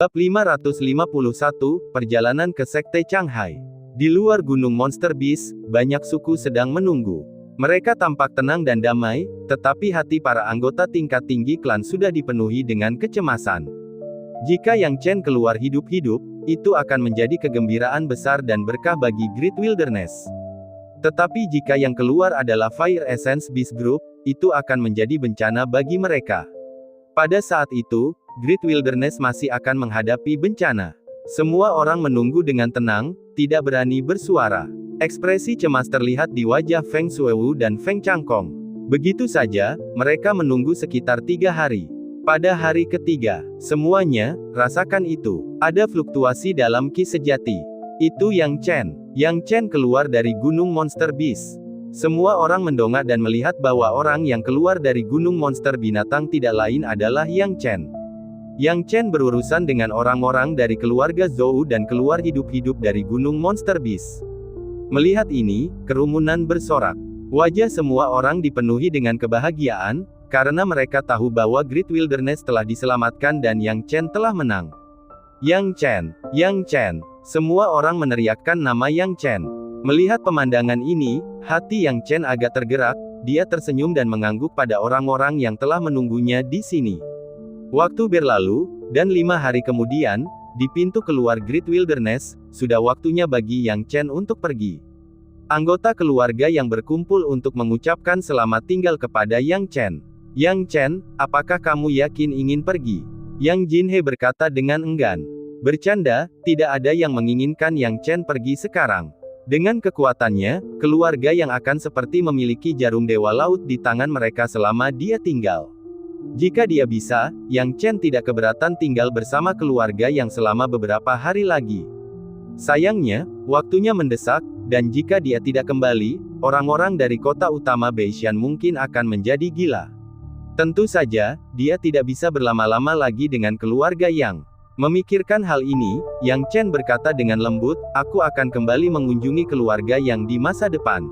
Bab 551, Perjalanan ke Sekte Changhai. Di luar Gunung Monster Beast, banyak suku sedang menunggu. Mereka tampak tenang dan damai, tetapi hati para anggota tingkat tinggi klan sudah dipenuhi dengan kecemasan. Jika Yang Chen keluar hidup-hidup, itu akan menjadi kegembiraan besar dan berkah bagi Great Wilderness. Tetapi jika yang keluar adalah Fire Essence Beast Group, itu akan menjadi bencana bagi mereka. Pada saat itu, Great Wilderness masih akan menghadapi bencana. Semua orang menunggu dengan tenang, tidak berani bersuara. Ekspresi cemas terlihat di wajah Feng Shuewu dan Feng Changkong. Begitu saja, mereka menunggu sekitar 3 hari. Pada hari ketiga, semuanya rasakan itu. Ada fluktuasi dalam ki sejati. Itu Yang Chen. Yang Chen keluar dari Gunung Monster Beast. Semua orang mendongak dan melihat bahwa orang yang keluar dari Gunung Monster Binatang tidak lain adalah Yang Chen. Yang Chen berurusan dengan orang-orang dari keluarga Zhou dan keluar hidup-hidup dari Gunung Monster Beast. Melihat ini, kerumunan bersorak. Wajah semua orang dipenuhi dengan kebahagiaan, karena mereka tahu bahwa Great Wilderness telah diselamatkan dan Yang Chen telah menang. Yang Chen, Yang Chen. Semua orang meneriakkan nama Yang Chen. Melihat pemandangan ini, hati Yang Chen agak tergerak, dia tersenyum dan mengangguk pada orang-orang yang telah menunggunya di sini. Waktu berlalu, dan 5 hari kemudian, di pintu keluar Great Wilderness, sudah waktunya bagi Yang Chen untuk pergi. Anggota keluarga yang berkumpul untuk mengucapkan selamat tinggal kepada Yang Chen. Yang Chen, apakah kamu yakin ingin pergi? Yang Jinhe berkata dengan enggan. Bercanda, tidak ada yang menginginkan Yang Chen pergi sekarang. Dengan kekuatannya, keluarga yang akan seperti memiliki jarum dewa laut di tangan mereka selama dia tinggal. Jika dia bisa, Yang Chen tidak keberatan tinggal bersama keluarga yang selama beberapa hari lagi. Sayangnya, waktunya mendesak, dan jika dia tidak kembali, orang-orang dari kota utama Beishan mungkin akan menjadi gila. Tentu saja, dia tidak bisa berlama-lama lagi dengan keluarga Yang. Memikirkan hal ini, Yang Chen berkata dengan lembut, aku akan kembali mengunjungi keluarga Yang di masa depan.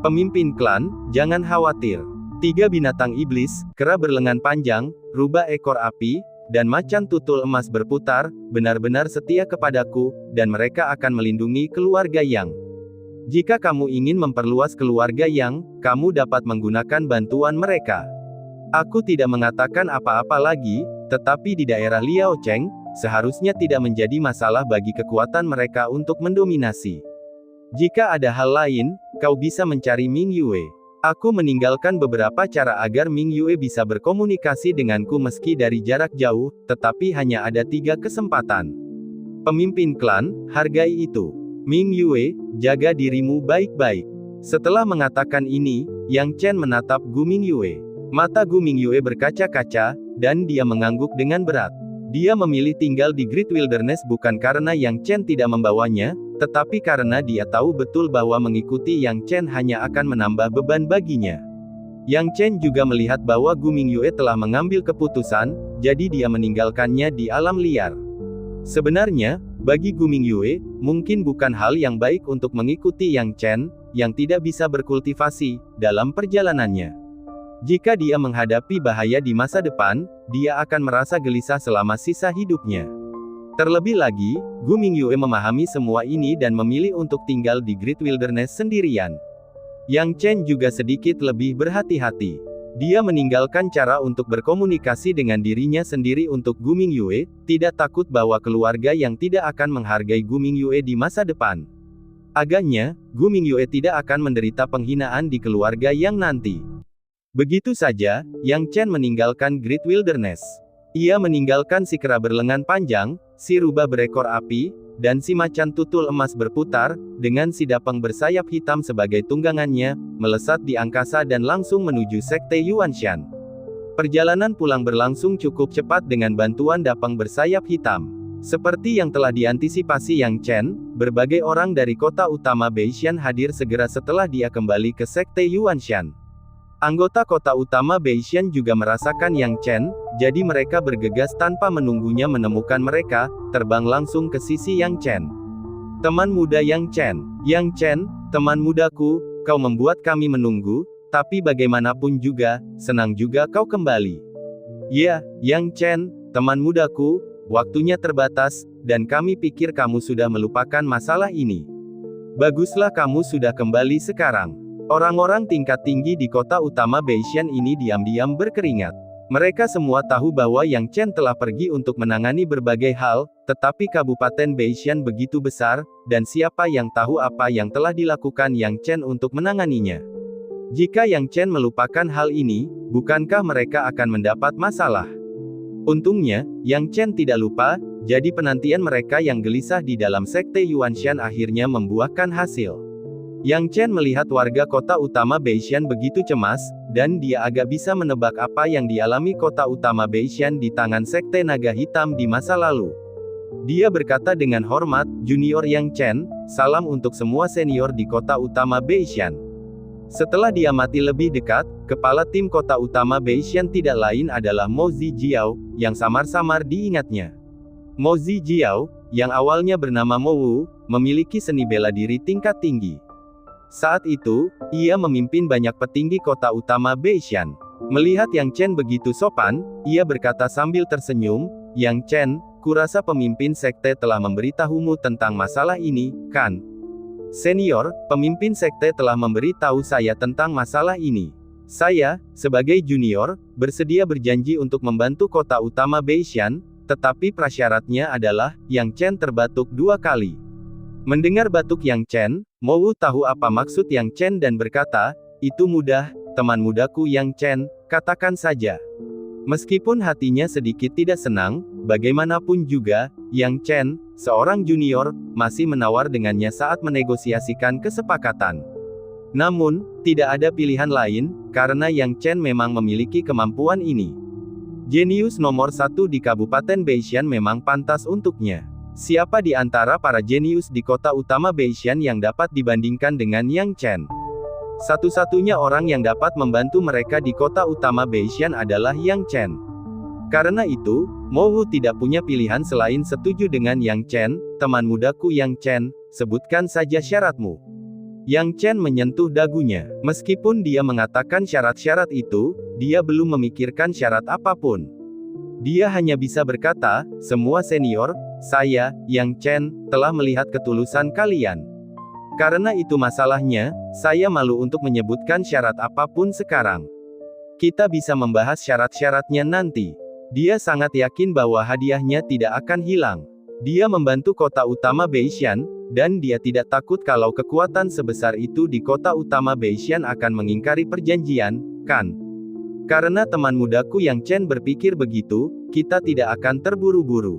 Pemimpin klan, jangan khawatir. 3 binatang iblis, kera berlengan panjang, rubah ekor api, dan macan tutul emas berputar, benar-benar setia kepadaku, dan mereka akan melindungi keluarga Yang. Jika kamu ingin memperluas keluarga Yang, kamu dapat menggunakan bantuan mereka. Aku tidak mengatakan apa-apa lagi, tetapi di daerah Liao Cheng, seharusnya tidak menjadi masalah bagi kekuatan mereka untuk mendominasi. Jika ada hal lain, kau bisa mencari Ming Yue. Aku meninggalkan beberapa cara agar Ming Yue bisa berkomunikasi denganku meski dari jarak jauh, tetapi hanya ada 3 kesempatan. Pemimpin klan, hargai itu. Ming Yue, jaga dirimu baik-baik. Setelah mengatakan ini, Yang Chen menatap Gu Ming Yue. Mata Gu Ming Yue berkaca-kaca, dan dia mengangguk dengan berat. Dia memilih tinggal di Great Wilderness bukan karena Yang Chen tidak membawanya, tetapi karena dia tahu betul bahwa mengikuti Yang Chen hanya akan menambah beban baginya. Yang Chen juga melihat bahwa Gu Ming Yue telah mengambil keputusan, jadi dia meninggalkannya di alam liar. Sebenarnya, bagi Gu Ming Yue, mungkin bukan hal yang baik untuk mengikuti Yang Chen, yang tidak bisa berkultivasi, dalam perjalanannya. Jika dia menghadapi bahaya di masa depan, dia akan merasa gelisah selama sisa hidupnya. Terlebih lagi, Gu Ming Yue memahami semua ini dan memilih untuk tinggal di Great Wilderness sendirian. Yang Chen juga sedikit lebih berhati-hati. Dia meninggalkan cara untuk berkomunikasi dengan dirinya sendiri untuk Gu Ming Yue, tidak takut bahwa keluarga yang tidak akan menghargai Gu Ming Yue di masa depan. Agaknya, Gu Ming Yue tidak akan menderita penghinaan di keluarga yang nanti. Begitu saja, Yang Chen meninggalkan Great Wilderness. Ia meninggalkan si kera berlengan panjang, si rubah berekor api, dan si macan tutul emas berputar, dengan si dapeng bersayap hitam sebagai tunggangannya, melesat di angkasa dan langsung menuju Sekte Yuanshan. Perjalanan pulang berlangsung cukup cepat dengan bantuan dapeng bersayap hitam. Seperti yang telah diantisipasi Yang Chen, berbagai orang dari kota utama Beishan hadir segera setelah dia kembali ke Sekte Yuanshan. Anggota kota utama Beishan juga merasakan Yang Chen, jadi mereka bergegas tanpa menunggunya menemukan mereka, terbang langsung ke sisi Yang Chen. Teman muda Yang Chen, teman mudaku, kau membuat kami menunggu, tapi bagaimanapun juga, senang juga kau kembali. Ya, Yang Chen, teman mudaku, waktunya terbatas, dan kami pikir kamu sudah melupakan masalah ini. Baguslah kamu sudah kembali sekarang. Orang-orang tingkat tinggi di kota utama Beishan ini diam-diam berkeringat. Mereka semua tahu bahwa Yang Chen telah pergi untuk menangani berbagai hal, tetapi Kabupaten Beishan begitu besar, dan siapa yang tahu apa yang telah dilakukan Yang Chen untuk menanganinya. Jika Yang Chen melupakan hal ini, bukankah mereka akan mendapat masalah? Untungnya, Yang Chen tidak lupa, jadi penantian mereka yang gelisah di dalam sekte Yuanshan akhirnya membuahkan hasil. Yang Chen melihat warga kota utama Beishan begitu cemas, dan dia agak bisa menebak apa yang dialami kota utama Beishan di tangan sekte naga hitam di masa lalu. Dia berkata dengan hormat, "Junior Yang Chen, salam untuk semua senior di kota utama Beishan." Setelah diamati lebih dekat, kepala tim kota utama Beishan tidak lain adalah Mo Zijiao, yang samar-samar diingatnya. Mo Zijiao, yang awalnya bernama Mo Wu, memiliki seni bela diri tingkat tinggi. Saat itu, ia memimpin banyak petinggi kota utama Beishan. Melihat Yang Chen begitu sopan, ia berkata sambil tersenyum, "Yang Chen, kurasa pemimpin sekte telah memberitahumu tentang masalah ini, kan?" "Senior, pemimpin sekte telah memberitahu saya tentang masalah ini. Saya, sebagai junior, bersedia berjanji untuk membantu kota utama Beishan, tetapi prasyaratnya adalah," Yang Chen terbatuk 2 kali. Mendengar batuk Yang Chen, Mo Wu tahu apa maksud Yang Chen dan berkata, "Itu mudah, teman mudaku Yang Chen, katakan saja." Meskipun hatinya sedikit tidak senang, bagaimanapun juga, Yang Chen, seorang junior, masih menawar dengannya saat menegosiasikan kesepakatan. Namun, tidak ada pilihan lain, karena Yang Chen memang memiliki kemampuan ini. Jenius nomor 1 di Kabupaten Beishan memang pantas untuknya. Siapa di antara para jenius di kota utama Beishan yang dapat dibandingkan dengan Yang Chen? Satu-satunya orang yang dapat membantu mereka di kota utama Beishan adalah Yang Chen. Karena itu, Mo Wu tidak punya pilihan selain setuju dengan Yang Chen. "Teman mudaku Yang Chen, sebutkan saja syaratmu." Yang Chen menyentuh dagunya. Meskipun dia mengatakan syarat-syarat itu, dia belum memikirkan syarat apapun. Dia hanya bisa berkata, "Semua senior, saya, Yang Chen, telah melihat ketulusan kalian. Karena itu masalahnya, saya malu untuk menyebutkan syarat apapun sekarang. Kita bisa membahas syarat-syaratnya nanti." Dia sangat yakin bahwa hadiahnya tidak akan hilang. Dia membantu kota utama Beishan, dan dia tidak takut kalau kekuatan sebesar itu di kota utama Beishan akan mengingkari perjanjian, kan? Karena teman mudaku Yang Chen berpikir begitu, kita tidak akan terburu-buru.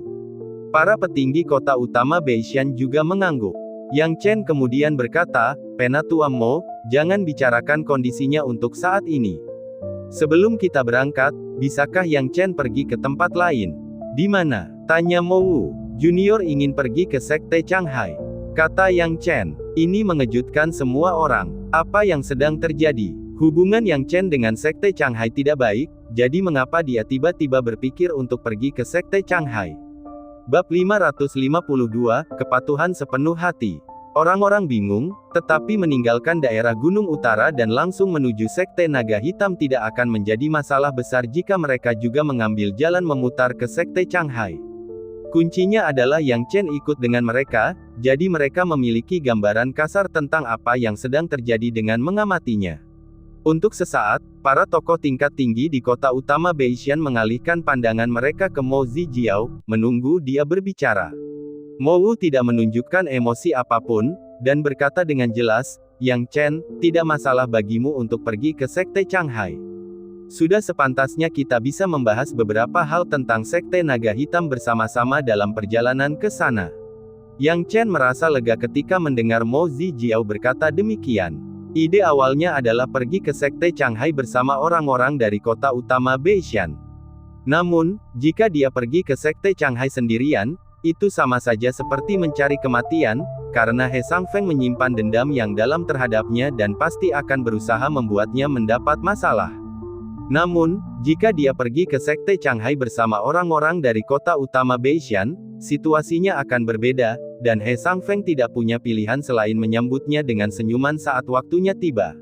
Para petinggi kota utama Beishan juga mengangguk. Yang Chen kemudian berkata, "Penatua Mo, jangan bicarakan kondisinya untuk saat ini. Sebelum kita berangkat, bisakah Yang Chen pergi ke tempat lain?" "Di mana?" tanya Mo Wu. "Junior ingin pergi ke sekte Changhai," kata Yang Chen. Ini mengejutkan semua orang. Apa yang sedang terjadi? Hubungan Yang Chen dengan sekte Changhai tidak baik, jadi mengapa dia tiba-tiba berpikir untuk pergi ke sekte Changhai? Bab 552, Kepatuhan Sepenuh Hati. Orang-orang bingung, tetapi meninggalkan daerah Gunung Utara dan langsung menuju sekte Naga Hitam tidak akan menjadi masalah besar jika mereka juga mengambil jalan memutar ke sekte Changhai. Kuncinya adalah Yang Chen ikut dengan mereka, jadi mereka memiliki gambaran kasar tentang apa yang sedang terjadi dengan mengamatinya. Untuk sesaat, para tokoh tingkat tinggi di kota utama Beishan mengalihkan pandangan mereka ke Mo Zijiao, menunggu dia berbicara. Mo Wu tidak menunjukkan emosi apapun, dan berkata dengan jelas, "Yang Chen, tidak masalah bagimu untuk pergi ke sekte Changhai. Sudah sepantasnya kita bisa membahas beberapa hal tentang sekte Naga Hitam bersama-sama dalam perjalanan ke sana." Yang Chen merasa lega ketika mendengar Mo Zijiao berkata demikian. Ide awalnya adalah pergi ke sekte Changhai bersama orang-orang dari kota utama Beishan. Namun, jika dia pergi ke sekte Changhai sendirian, itu sama saja seperti mencari kematian, karena He Sangfeng menyimpan dendam yang dalam terhadapnya dan pasti akan berusaha membuatnya mendapat masalah. Namun, jika dia pergi ke sekte Changhai bersama orang-orang dari kota utama Beishan, situasinya akan berbeda, dan He Sangfeng tidak punya pilihan selain menyambutnya dengan senyuman saat waktunya tiba.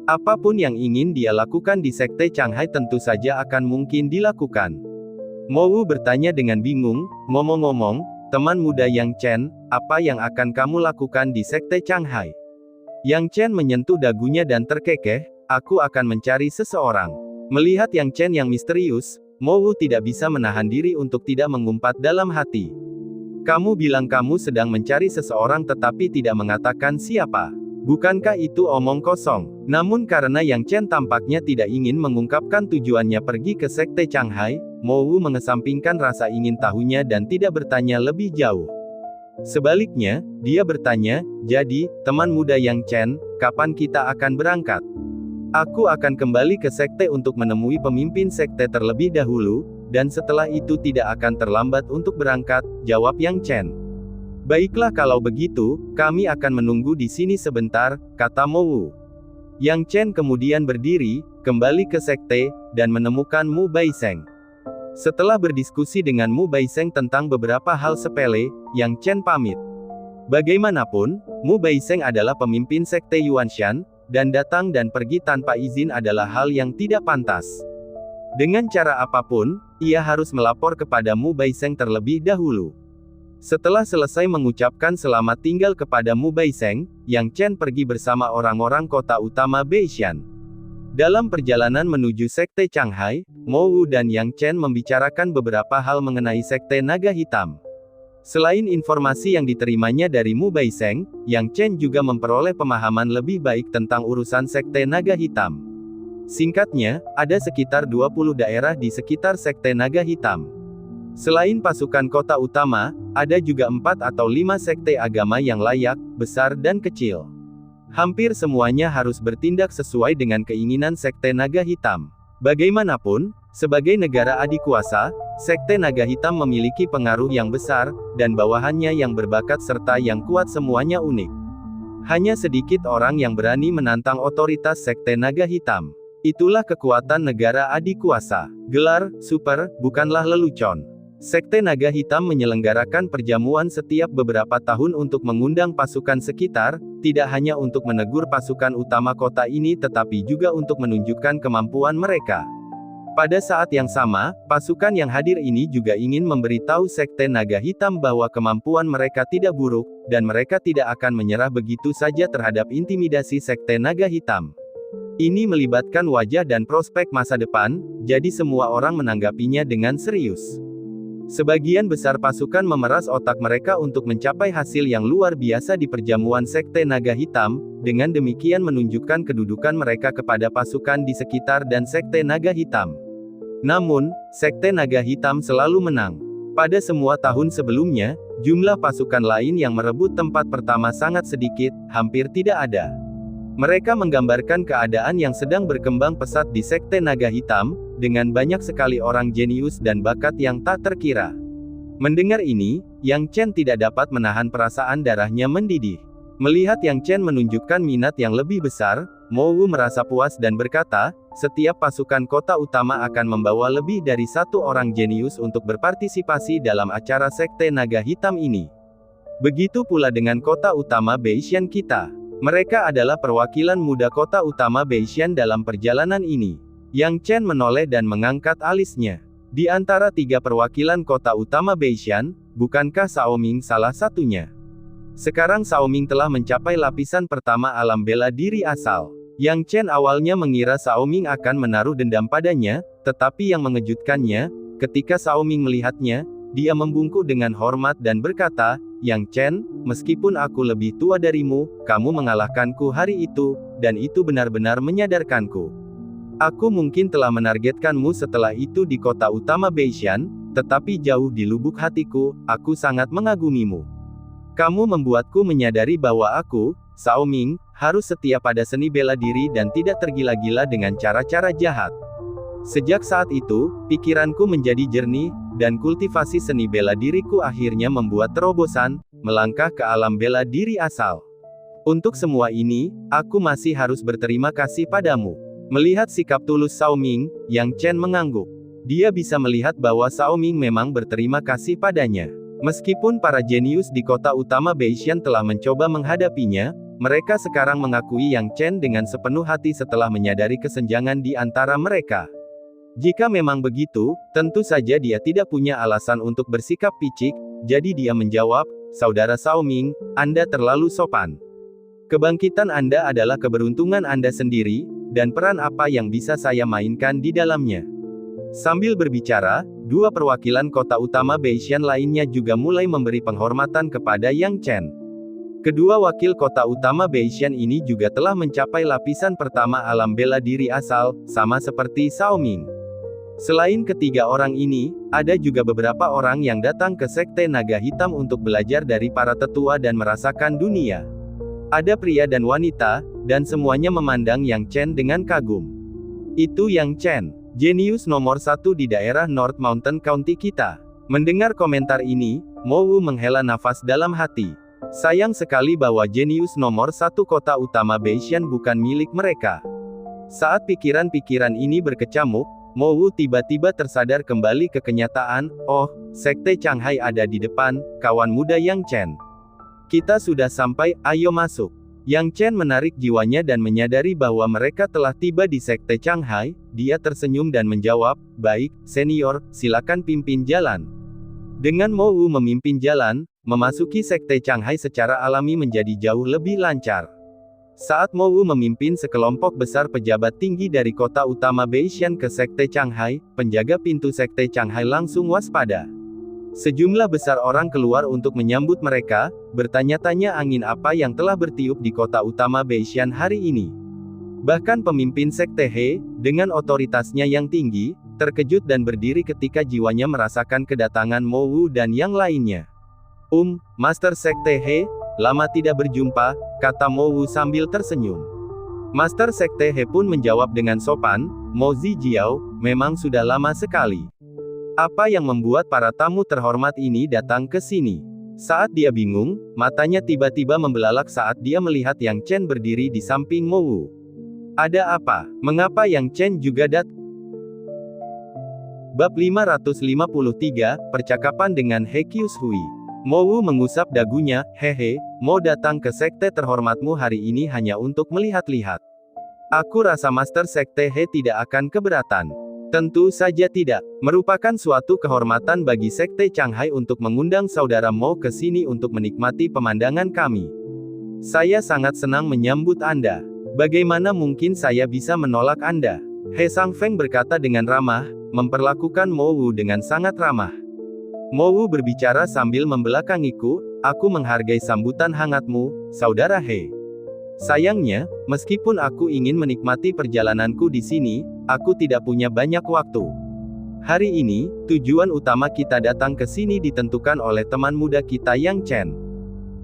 Apapun yang ingin dia lakukan di sekte Changhai tentu saja akan mungkin dilakukan. Mowu bertanya dengan bingung, ngomong-ngomong, teman muda Yang Chen, apa yang akan kamu lakukan di Sekte Changhai? Yang Chen menyentuh dagunya dan terkekeh, aku akan mencari seseorang. Melihat Yang Chen yang misterius, Mowu tidak bisa menahan diri untuk tidak mengumpat dalam hati. Kamu bilang kamu sedang mencari seseorang tetapi tidak mengatakan siapa. Bukankah itu omong kosong? Namun karena Yang Chen tampaknya tidak ingin mengungkapkan tujuannya pergi ke Sekte Changhai, Mowu mengesampingkan rasa ingin tahunya dan tidak bertanya lebih jauh. Sebaliknya, dia bertanya, jadi, teman muda Yang Chen, kapan kita akan berangkat? Aku akan kembali ke sekte untuk menemui pemimpin sekte terlebih dahulu, dan setelah itu tidak akan terlambat untuk berangkat, jawab Yang Chen. Baiklah kalau begitu, kami akan menunggu di sini sebentar, kata Mowu. Yang Chen kemudian berdiri, kembali ke sekte, dan menemukan Mu Baisheng. Setelah berdiskusi dengan Mu Baisheng tentang beberapa hal sepele, Yang Chen pamit. Bagaimanapun, Mu Baisheng adalah pemimpin sekte Yuanshan, dan datang dan pergi tanpa izin adalah hal yang tidak pantas. Dengan cara apapun, ia harus melapor kepada Mu Baisheng terlebih dahulu. Setelah selesai mengucapkan selamat tinggal kepada Mu Baisheng, Yang Chen pergi bersama orang-orang kota utama Beishan. Dalam perjalanan menuju Sekte Changhai, Mowu dan Yang Chen membicarakan beberapa hal mengenai Sekte Naga Hitam. Selain informasi yang diterimanya dari Mu Baisheng, Yang Chen juga memperoleh pemahaman lebih baik tentang urusan Sekte Naga Hitam. Singkatnya, ada sekitar 20 daerah di sekitar Sekte Naga Hitam. Selain pasukan kota utama, ada juga 4 atau 5 sekte agama yang layak, besar dan kecil. Hampir semuanya harus bertindak sesuai dengan keinginan Sekte Naga Hitam. Bagaimanapun, sebagai negara adikuasa, Sekte Naga Hitam memiliki pengaruh yang besar, dan bawahannya yang berbakat serta yang kuat semuanya unik. Hanya sedikit orang yang berani menantang otoritas Sekte Naga Hitam. Itulah kekuatan negara adikuasa. Gelar, super, bukanlah lelucon. Sekte Naga Hitam menyelenggarakan perjamuan setiap beberapa tahun untuk mengundang pasukan sekitar, tidak hanya untuk menegur pasukan utama kota ini tetapi juga untuk menunjukkan kemampuan mereka. Pada saat yang sama, pasukan yang hadir ini juga ingin memberitahu Sekte Naga Hitam bahwa kemampuan mereka tidak buruk, dan mereka tidak akan menyerah begitu saja terhadap intimidasi Sekte Naga Hitam. Ini melibatkan wajah dan prospek masa depan, jadi semua orang menanggapinya dengan serius. Sebagian besar pasukan memeras otak mereka untuk mencapai hasil yang luar biasa di perjamuan Sekte Naga Hitam, dengan demikian menunjukkan kedudukan mereka kepada pasukan di sekitar dan Sekte Naga Hitam. Namun, Sekte Naga Hitam selalu menang. Pada semua tahun sebelumnya, jumlah pasukan lain yang merebut tempat pertama sangat sedikit, hampir tidak ada. Mereka menggambarkan keadaan yang sedang berkembang pesat di Sekte Naga Hitam, dengan banyak sekali orang jenius dan bakat yang tak terkira. Mendengar ini, Yang Chen tidak dapat menahan perasaan darahnya mendidih. Melihat Yang Chen menunjukkan minat yang lebih besar, Mowu merasa puas dan berkata, setiap pasukan kota utama akan membawa lebih dari 1 orang jenius untuk berpartisipasi dalam acara Sekte Naga Hitam ini. Begitu pula dengan kota utama Beishan kita. Mereka adalah perwakilan muda kota utama Beishan dalam perjalanan ini. Yang Chen menoleh dan mengangkat alisnya. Di antara 3 perwakilan kota utama Beishan, bukankah Cao Ming salah satunya? Sekarang Cao Ming telah mencapai lapisan pertama alam bela diri asal. Yang Chen awalnya mengira Cao Ming akan menaruh dendam padanya, tetapi yang mengejutkannya, ketika Cao Ming melihatnya, dia membungkuk dengan hormat dan berkata, Yang Chen, meskipun aku lebih tua darimu, kamu mengalahkanku hari itu, dan itu benar-benar menyadarkanku. Aku mungkin telah menargetkanmu setelah itu di kota utama Beishan, tetapi jauh di lubuk hatiku, aku sangat mengagumimu. Kamu membuatku menyadari bahwa aku, Cao Ming, harus setia pada seni bela diri dan tidak tergila-gila dengan cara-cara jahat. Sejak saat itu, pikiranku menjadi jernih, dan kultivasi seni bela diriku akhirnya membuat terobosan, melangkah ke alam bela diri asal. Untuk semua ini, aku masih harus berterima kasih padamu. Melihat sikap tulus Cao Ming, Yang Chen mengangguk. Dia bisa melihat bahwa Cao Ming memang berterima kasih padanya. Meskipun para jenius di kota utama Beishan telah mencoba menghadapinya, mereka sekarang mengakui Yang Chen dengan sepenuh hati setelah menyadari kesenjangan di antara mereka. Jika memang begitu, tentu saja dia tidak punya alasan untuk bersikap picik, jadi dia menjawab, "Saudara Cao Ming, Anda terlalu sopan. Kebangkitan Anda adalah keberuntungan Anda sendiri, dan peran apa yang bisa saya mainkan di dalamnya?" Sambil berbicara, dua perwakilan kota utama Beitian lainnya juga mulai memberi penghormatan kepada Yang Chen. Kedua wakil kota utama Beitian ini juga telah mencapai lapisan pertama alam bela diri asal, sama seperti Cao Ming. Selain ketiga orang ini, ada juga beberapa orang yang datang ke Sekte Naga Hitam untuk belajar dari para tetua dan merasakan dunia. Ada pria dan wanita, dan semuanya memandang Yang Chen dengan kagum. Itu Yang Chen, jenius nomor 1 di daerah North Mountain County kita. Mendengar komentar ini, Mo Wu menghela nafas dalam hati. Sayang sekali bahwa jenius nomor 1 kota utama Beitian bukan milik mereka. Saat pikiran-pikiran ini berkecamuk, Mo Wu tiba-tiba tersadar kembali ke kenyataan, "Oh, Sekte Changhai ada di depan, kawan muda Yang Chen. Kita sudah sampai, ayo masuk." Yang Chen menarik jiwanya dan menyadari bahwa mereka telah tiba di Sekte Changhai. Dia tersenyum dan menjawab, "Baik, senior, silakan pimpin jalan." Dengan Mo Wu memimpin jalan, memasuki Sekte Changhai secara alami menjadi jauh lebih lancar. Saat Mo Wu memimpin sekelompok besar pejabat tinggi dari kota utama Beitian ke Sekte Changhai, penjaga pintu Sekte Changhai langsung waspada. Sejumlah besar orang keluar untuk menyambut mereka, bertanya-tanya angin apa yang telah bertiup di kota utama Beitian hari ini. Bahkan pemimpin Sekte He, dengan otoritasnya yang tinggi, terkejut dan berdiri ketika jiwanya merasakan kedatangan Mo Wu dan yang lainnya. Master Sekte He, lama tidak berjumpa, kata Mo Wu sambil tersenyum. Master Sekte He pun menjawab dengan sopan, "Mo Zijiao, memang sudah lama sekali. Apa yang membuat para tamu terhormat ini datang ke sini?" Saat dia bingung, matanya tiba-tiba membelalak saat dia melihat Yang Chen berdiri di samping Mo Wu. Ada apa? Mengapa Yang Chen juga datang? Bab 553, Percakapan dengan He Qiushui. Mo Wu mengusap dagunya, "Hehe, mau datang ke sekte terhormatmu hari ini hanya untuk melihat-lihat. Aku rasa Master Sekte He tidak akan keberatan." Tentu saja tidak. Merupakan suatu kehormatan bagi Sekte Changhai untuk mengundang saudara Mo ke sini untuk menikmati pemandangan kami. Saya sangat senang menyambut Anda. Bagaimana mungkin saya bisa menolak Anda? He Sangfeng berkata dengan ramah, memperlakukan Mo Wu dengan sangat ramah. Mo Wu berbicara sambil membelakangiku, "Aku menghargai sambutan hangatmu, Saudara He. Sayangnya, meskipun aku ingin menikmati perjalananku di sini, aku tidak punya banyak waktu. Hari ini, tujuan utama kita datang ke sini ditentukan oleh teman muda kita Yang Chen."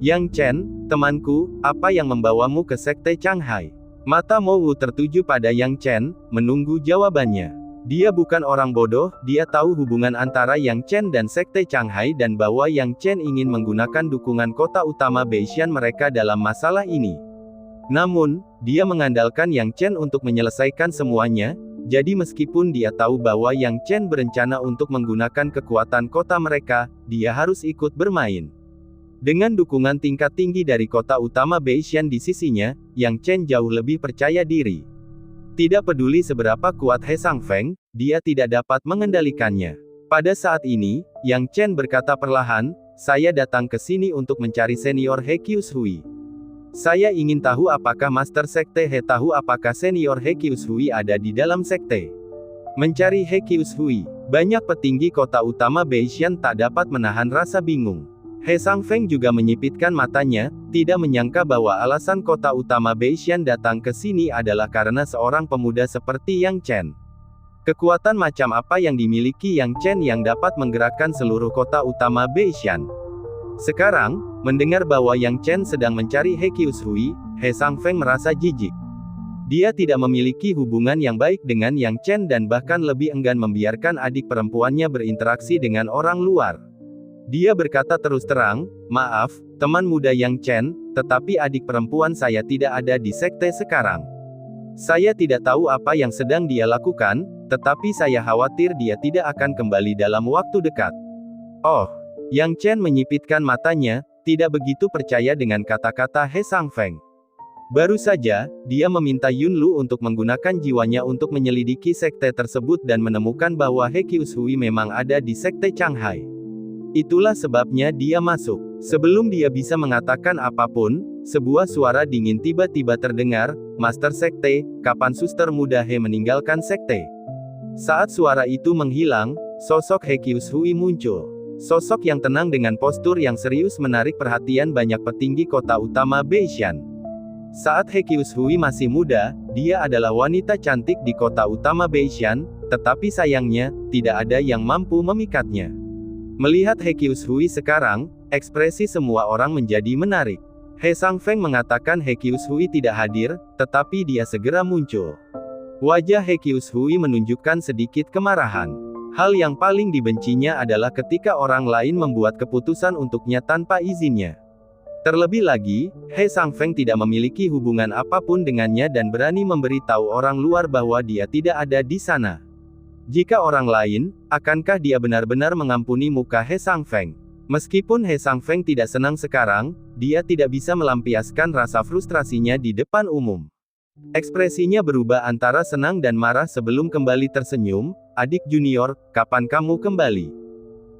"Yang Chen, temanku, apa yang membawamu ke Sekte Changhai?" Mata Mo Wu tertuju pada Yang Chen, menunggu jawabannya. Dia bukan orang bodoh, dia tahu hubungan antara Yang Chen dan Sekte Changhai dan bahwa Yang Chen ingin menggunakan dukungan kota utama Beitian mereka dalam masalah ini. Namun, dia mengandalkan Yang Chen untuk menyelesaikan semuanya, jadi meskipun dia tahu bahwa Yang Chen berencana untuk menggunakan kekuatan kota mereka, dia harus ikut bermain. Dengan dukungan tingkat tinggi dari kota utama Beitian di sisinya, Yang Chen jauh lebih percaya diri. Tidak peduli seberapa kuat He Sangfeng, dia tidak dapat mengendalikannya. Pada saat ini, Yang Chen berkata perlahan, "Saya datang ke sini untuk mencari senior He Qiushui. Saya ingin tahu apakah Master Sekte He tahu apakah senior He Qiushui ada di dalam sekte." Mencari He Qiushui. Banyak petinggi kota utama Beitian tak dapat menahan rasa bingung. He Sangfeng juga menyipitkan matanya, tidak menyangka bahwa alasan kota utama Beitian datang ke sini adalah karena seorang pemuda seperti Yang Chen. Kekuatan macam apa yang dimiliki Yang Chen yang dapat menggerakkan seluruh kota utama Beitian? Sekarang, mendengar bahwa Yang Chen sedang mencari He Qiushui, He Sangfeng merasa jijik. Dia tidak memiliki hubungan yang baik dengan Yang Chen dan bahkan lebih enggan membiarkan adik perempuannya berinteraksi dengan orang luar. Dia berkata terus terang, "Maaf, teman muda Yang Chen, tetapi adik perempuan saya tidak ada di sekte sekarang. Saya tidak tahu apa yang sedang dia lakukan, tetapi saya khawatir dia tidak akan kembali dalam waktu dekat." "Oh." Yang Chen menyipitkan matanya, tidak begitu percaya dengan kata-kata He Sangfeng. Baru saja, dia meminta Yunlu untuk menggunakan jiwanya untuk menyelidiki sekte tersebut dan menemukan bahwa He Qiushui memang ada di sekte Changhai. Itulah sebabnya dia masuk. Sebelum dia bisa mengatakan apapun, sebuah suara dingin tiba-tiba terdengar, "Master Sekte, kapan suster muda He meninggalkan sekte?" Saat suara itu menghilang, sosok He Qiushui muncul. Sosok yang tenang dengan postur yang serius menarik perhatian banyak petinggi kota utama Beishan. Saat He Qiushui masih muda, dia adalah wanita cantik di kota utama Beishan, tetapi sayangnya, tidak ada yang mampu memikatnya. Melihat He Qiushui sekarang, ekspresi semua orang menjadi menarik. He Sangfeng mengatakan He Qiushui tidak hadir, tetapi dia segera muncul. Wajah He Qiushui menunjukkan sedikit kemarahan. Hal yang paling dibencinya adalah ketika orang lain membuat keputusan untuknya tanpa izinnya. Terlebih lagi, He Sangfeng tidak memiliki hubungan apapun dengannya dan berani memberitahu orang luar bahwa dia tidak ada di sana. Jika orang lain, akankah dia benar-benar mengampuni muka He Sangfeng? Meskipun He Sangfeng tidak senang sekarang, dia tidak bisa melampiaskan rasa frustrasinya di depan umum. Ekspresinya berubah antara senang dan marah sebelum kembali tersenyum. "Adik junior, kapan kamu kembali?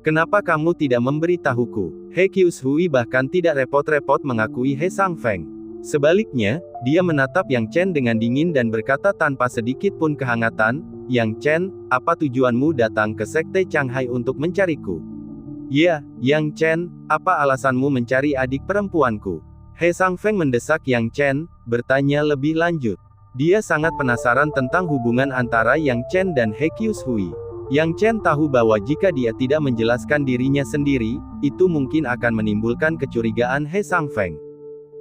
Kenapa kamu tidak memberitahuku?" He Qiushui bahkan tidak repot-repot mengakui He Sangfeng. Sebaliknya, dia menatap Yang Chen dengan dingin dan berkata tanpa sedikit pun kehangatan, "Yang Chen, apa tujuanmu datang ke sekte Changhai untuk mencariku?" "Ya, Yang Chen, apa alasanmu mencari adik perempuanku?" He Sangfeng mendesak Yang Chen, bertanya lebih lanjut. Dia sangat penasaran tentang hubungan antara Yang Chen dan He Qiushui. Yang Chen tahu bahwa jika dia tidak menjelaskan dirinya sendiri, itu mungkin akan menimbulkan kecurigaan He Sangfeng.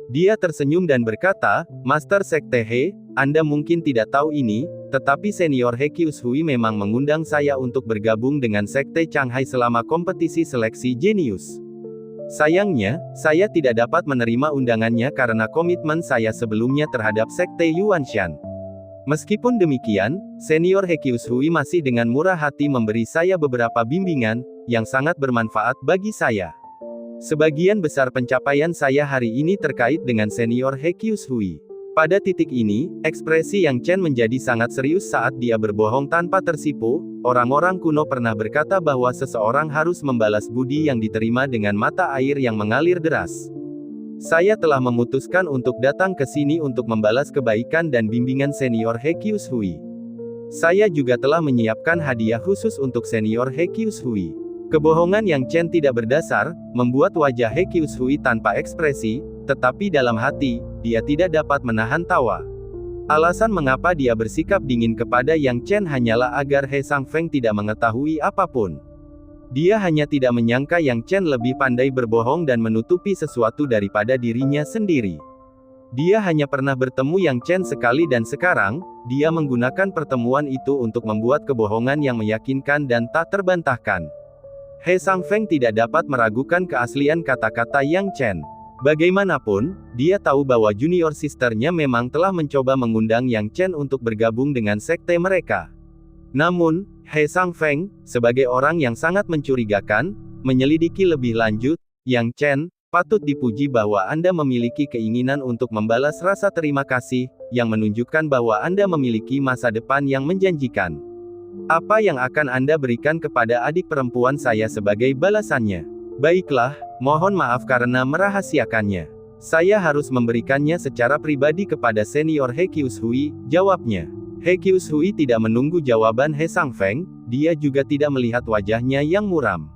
Dia tersenyum dan berkata, "Master Sekte He, Anda mungkin tidak tahu ini, tetapi senior He Qiushui memang mengundang saya untuk bergabung dengan Sekte Changhai selama kompetisi seleksi jenius. Sayangnya, saya tidak dapat menerima undangannya karena komitmen saya sebelumnya terhadap Sekte Yuanshan. Meskipun demikian, senior He Qiushui masih dengan murah hati memberi saya beberapa bimbingan, yang sangat bermanfaat bagi saya. Sebagian besar pencapaian saya hari ini terkait dengan senior He Qiushui." Pada titik ini, ekspresi Yang Chen menjadi sangat serius saat dia berbohong tanpa tersipu. Orang-orang kuno pernah berkata bahwa seseorang harus membalas budi yang diterima dengan mata air yang mengalir deras. Saya telah memutuskan untuk datang ke sini untuk membalas kebaikan dan bimbingan senior He Qiushui. Saya juga telah menyiapkan hadiah khusus untuk senior He Qiushui. Kebohongan Yang Chen tidak berdasar, membuat wajah He Qiushui tanpa ekspresi, tetapi dalam hati, dia tidak dapat menahan tawa. Alasan mengapa dia bersikap dingin kepada Yang Chen hanyalah agar He Sangfeng tidak mengetahui apapun. Dia hanya tidak menyangka Yang Chen lebih pandai berbohong dan menutupi sesuatu daripada dirinya sendiri. Dia hanya pernah bertemu Yang Chen sekali dan sekarang, dia menggunakan pertemuan itu untuk membuat kebohongan yang meyakinkan dan tak terbantahkan. He Sangfeng tidak dapat meragukan keaslian kata-kata Yang Chen. Bagaimanapun, dia tahu bahwa junior sisternya memang telah mencoba mengundang Yang Chen untuk bergabung dengan sekte mereka. Namun, He Sangfeng, sebagai orang yang sangat mencurigakan, menyelidiki lebih lanjut, "Yang Chen, patut dipuji bahwa Anda memiliki keinginan untuk membalas rasa terima kasih, yang menunjukkan bahwa Anda memiliki masa depan yang menjanjikan. Apa yang akan Anda berikan kepada adik perempuan saya sebagai balasannya?" "Baiklah, mohon maaf karena merahasiakannya. Saya harus memberikannya secara pribadi kepada senior He Qiushui," jawabnya. He Qiushui tidak menunggu jawaban He Sangfeng, dia juga tidak melihat wajahnya yang muram.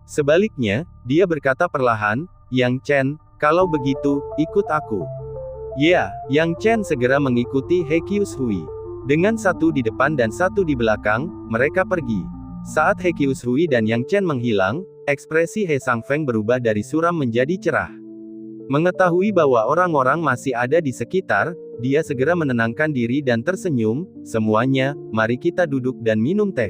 Sebaliknya, dia berkata perlahan, "Yang Chen, kalau begitu, ikut aku." "Ya." Yang Chen segera mengikuti He Qiushui. Dengan satu di depan dan satu di belakang, mereka pergi. Saat He Qiushui dan Yang Chen menghilang, ekspresi He Sangfeng berubah dari suram menjadi cerah. Mengetahui bahwa orang-orang masih ada di sekitar, dia segera menenangkan diri dan tersenyum, "Semuanya, mari kita duduk dan minum teh."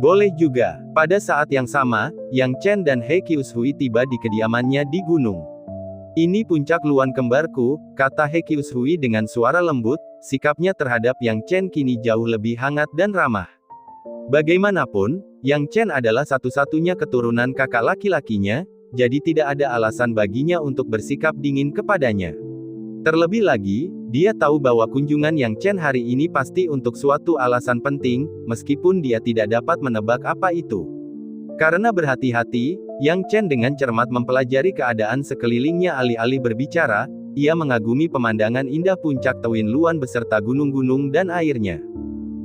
"Boleh juga." Pada saat yang sama, Yang Chen dan He Qiushui tiba di kediamannya di gunung. "Ini puncak Luan kembarku," kata He Qiushui dengan suara lembut, sikapnya terhadap Yang Chen kini jauh lebih hangat dan ramah. Bagaimanapun, Yang Chen adalah satu-satunya keturunan kakak laki-lakinya, jadi tidak ada alasan baginya untuk bersikap dingin kepadanya. Terlebih lagi, dia tahu bahwa kunjungan Yang Chen hari ini pasti untuk suatu alasan penting, meskipun dia tidak dapat menebak apa itu. Karena berhati-hati, Yang Chen dengan cermat mempelajari keadaan sekelilingnya alih-alih berbicara, ia mengagumi pemandangan indah puncak Tewin Luan beserta gunung-gunung dan airnya.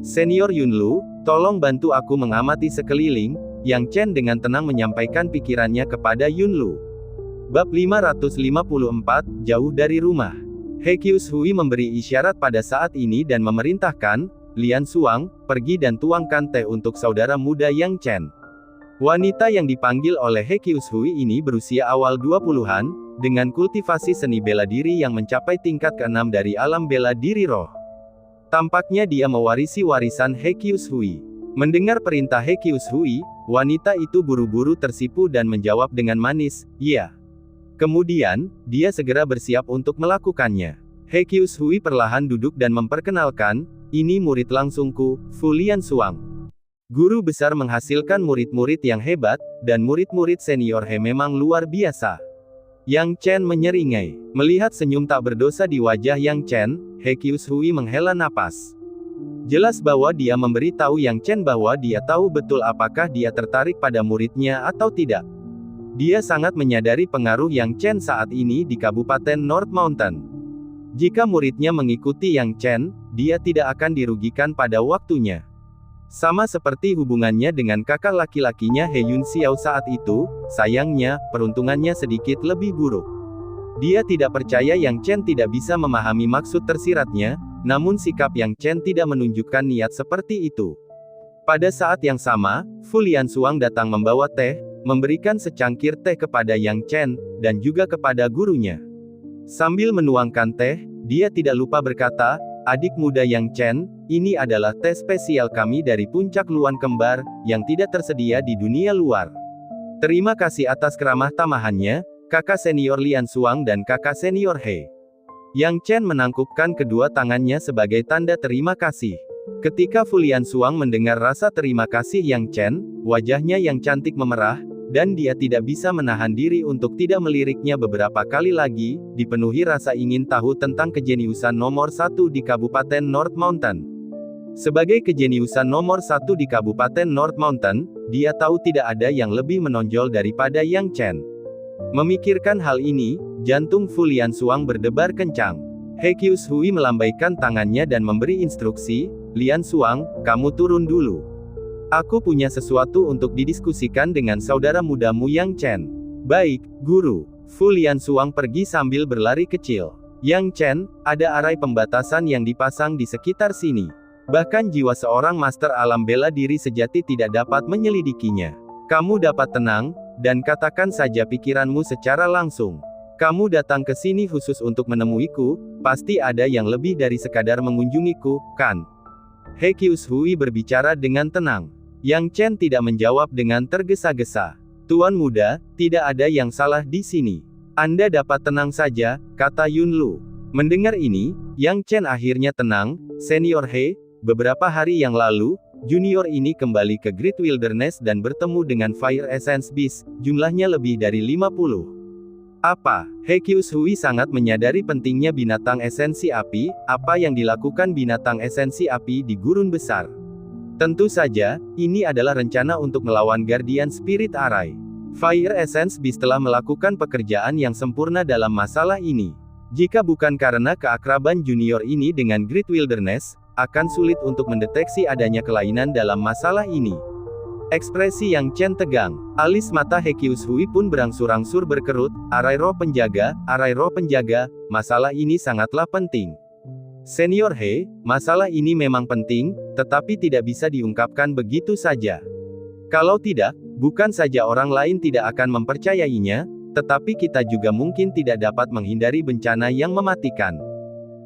Senior Yunlu, tolong bantu aku mengamati sekeliling, Yang Chen dengan tenang menyampaikan pikirannya kepada Yunlu. Bab 554, Jauh dari Rumah. He Qiushui memberi isyarat pada saat ini dan memerintahkan, Lian Xuang, pergi dan tuangkan teh untuk saudara muda Yang Chen. Wanita yang dipanggil oleh He Qiushui ini berusia awal 20-an, dengan kultivasi seni bela diri yang mencapai tingkat ke-6 dari alam bela diri roh. Tampaknya dia mewarisi warisan He Qiushui. Mendengar perintah He Qiushui, wanita itu buru-buru tersipu dan menjawab dengan manis, "Iya." Kemudian, dia segera bersiap untuk melakukannya. He Qiushui perlahan duduk dan memperkenalkan, "Ini murid langsungku, Fu Lian Xuang. Guru besar menghasilkan murid-murid yang hebat, dan murid-murid senior He memang luar biasa." Yang Chen menyeringai. Melihat senyum tak berdosa di wajah Yang Chen, He Qiushui menghela napas. Jelas bahwa dia memberitahu Yang Chen bahwa dia tahu betul apakah dia tertarik pada muridnya atau tidak. Dia sangat menyadari pengaruh Yang Chen saat ini di Kabupaten North Mountain. Jika muridnya mengikuti Yang Chen, dia tidak akan dirugikan pada waktunya. Sama seperti hubungannya dengan kakak laki-lakinya He Yun Xiao saat itu, sayangnya, peruntungannya sedikit lebih buruk. Dia tidak percaya Yang Chen tidak bisa memahami maksud tersiratnya, namun sikap Yang Chen tidak menunjukkan niat seperti itu. Pada saat yang sama, Fu Lian Xuang datang membawa teh, memberikan secangkir teh kepada Yang Chen, dan juga kepada gurunya. Sambil menuangkan teh, dia tidak lupa berkata, "Adik muda Yang Chen, ini adalah teh spesial kami dari puncak Luan Kembar, yang tidak tersedia di dunia luar. Terima kasih atas keramah tamahannya, kakak senior Lian Xuang dan kakak senior He." Yang Chen menangkupkan kedua tangannya sebagai tanda terima kasih. Ketika Fu Lian Xuang mendengar rasa terima kasih Yang Chen, wajahnya yang cantik memerah, dan dia tidak bisa menahan diri untuk tidak meliriknya beberapa kali lagi, dipenuhi rasa ingin tahu tentang kejeniusan nomor 1 di Kabupaten North Mountain. Sebagai kejeniusan nomor 1 di Kabupaten North Mountain, dia tahu tidak ada yang lebih menonjol daripada Yang Chen. Memikirkan hal ini, jantung Fu Lian Xuang berdebar kencang. He Qiushui melambaikan tangannya dan memberi instruksi, "Lian Xuang, kamu turun dulu. Aku punya sesuatu untuk didiskusikan dengan saudara mudamu Yang Chen." "Baik, guru." Fu Lian Xuang pergi sambil berlari kecil. "Yang Chen, ada arai pembatasan yang dipasang di sekitar sini. Bahkan jiwa seorang master alam bela diri sejati tidak dapat menyelidikinya. Kamu dapat tenang, dan katakan saja pikiranmu secara langsung. Kamu datang ke sini khusus untuk menemuiku, pasti ada yang lebih dari sekadar mengunjungiku, kan?" He Qiushui berbicara dengan tenang. Yang Chen tidak menjawab dengan tergesa-gesa. "Tuan muda, tidak ada yang salah di sini. Anda dapat tenang saja," kata Yunlu. Mendengar ini, Yang Chen akhirnya tenang. "Senior He, beberapa hari yang lalu, junior ini kembali ke Great Wilderness dan bertemu dengan Fire Essence Beast, jumlahnya lebih dari 50. Apa?" He Qiushui sangat menyadari pentingnya binatang esensi api, apa yang dilakukan binatang esensi api di gurun besar. Tentu saja, ini adalah rencana untuk melawan Guardian Spirit Arai. Fire Essence Beast telah melakukan pekerjaan yang sempurna dalam masalah ini. Jika bukan karena keakraban junior ini dengan Great Wilderness, akan sulit untuk mendeteksi adanya kelainan dalam masalah ini. Ekspresi Yang Chen tegang. Alis mata He Qiushui pun berangsur-angsur berkerut. Arai roh penjaga, masalah ini sangatlah penting. Senior He, masalah ini memang penting, tetapi tidak bisa diungkapkan begitu saja. Kalau tidak, bukan saja orang lain tidak akan mempercayainya, tetapi kita juga mungkin tidak dapat menghindari bencana yang mematikan.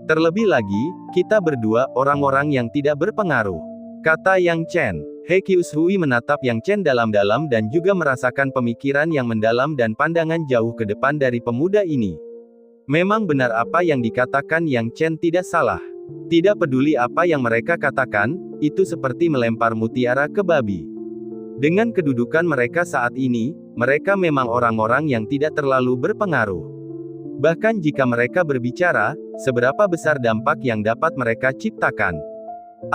Terlebih lagi, kita berdua, orang-orang yang tidak berpengaruh," kata Yang Chen. He Qiushui menatap Yang Chen dalam-dalam dan juga merasakan pemikiran yang mendalam dan pandangan jauh ke depan dari pemuda ini. Memang benar apa yang dikatakan Yang Chen tidak salah. Tidak peduli apa yang mereka katakan, itu seperti melempar mutiara ke babi. Dengan kedudukan mereka saat ini, mereka memang orang-orang yang tidak terlalu berpengaruh. Bahkan jika mereka berbicara, seberapa besar dampak yang dapat mereka ciptakan.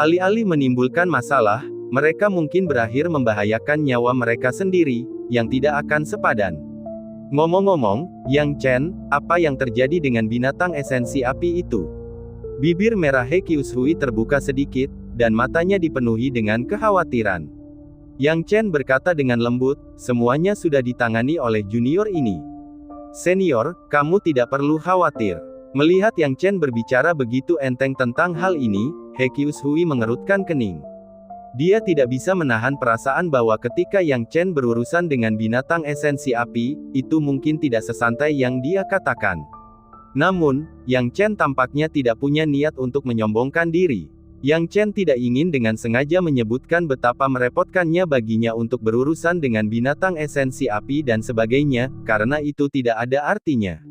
Alih-alih menimbulkan masalah, mereka mungkin berakhir membahayakan nyawa mereka sendiri, yang tidak akan sepadan. Ngomong-ngomong, Yang Chen, apa yang terjadi dengan binatang esensi api itu? Bibir merah He Qiushui terbuka sedikit, dan matanya dipenuhi dengan kekhawatiran. Yang Chen berkata dengan lembut, semuanya sudah ditangani oleh junior ini. Senior, kamu tidak perlu khawatir. Melihat Yang Chen berbicara begitu enteng tentang hal ini, He Qiushui mengerutkan kening. Dia tidak bisa menahan perasaan bahwa ketika Yang Chen berurusan dengan binatang esensi api, itu mungkin tidak sesantai yang dia katakan. Namun, Yang Chen tampaknya tidak punya niat untuk menyombongkan diri. Yang Chen tidak ingin dengan sengaja menyebutkan betapa merepotkannya baginya untuk berurusan dengan binatang esensi api dan sebagainya, karena itu tidak ada artinya.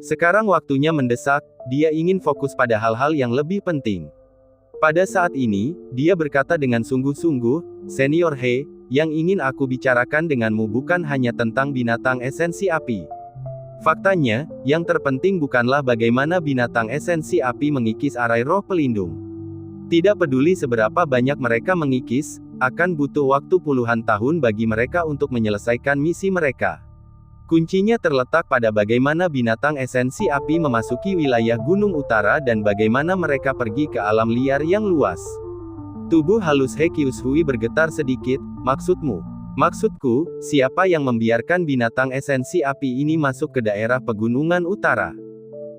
Sekarang waktunya mendesak, dia ingin fokus pada hal-hal yang lebih penting. Pada saat ini, dia berkata dengan sungguh-sungguh, Senior He, yang ingin aku bicarakan denganmu bukan hanya tentang binatang esensi api. Faktanya, yang terpenting bukanlah bagaimana binatang esensi api mengikis arai roh pelindung. Tidak peduli seberapa banyak mereka mengikis, akan butuh waktu puluhan tahun bagi mereka untuk menyelesaikan misi mereka. Kuncinya terletak pada bagaimana binatang esensi api memasuki wilayah Gunung Utara dan bagaimana mereka pergi ke alam liar yang luas. Tubuh halus He Qiushui bergetar sedikit, maksudmu? Maksudku, siapa yang membiarkan binatang esensi api ini masuk ke daerah pegunungan utara?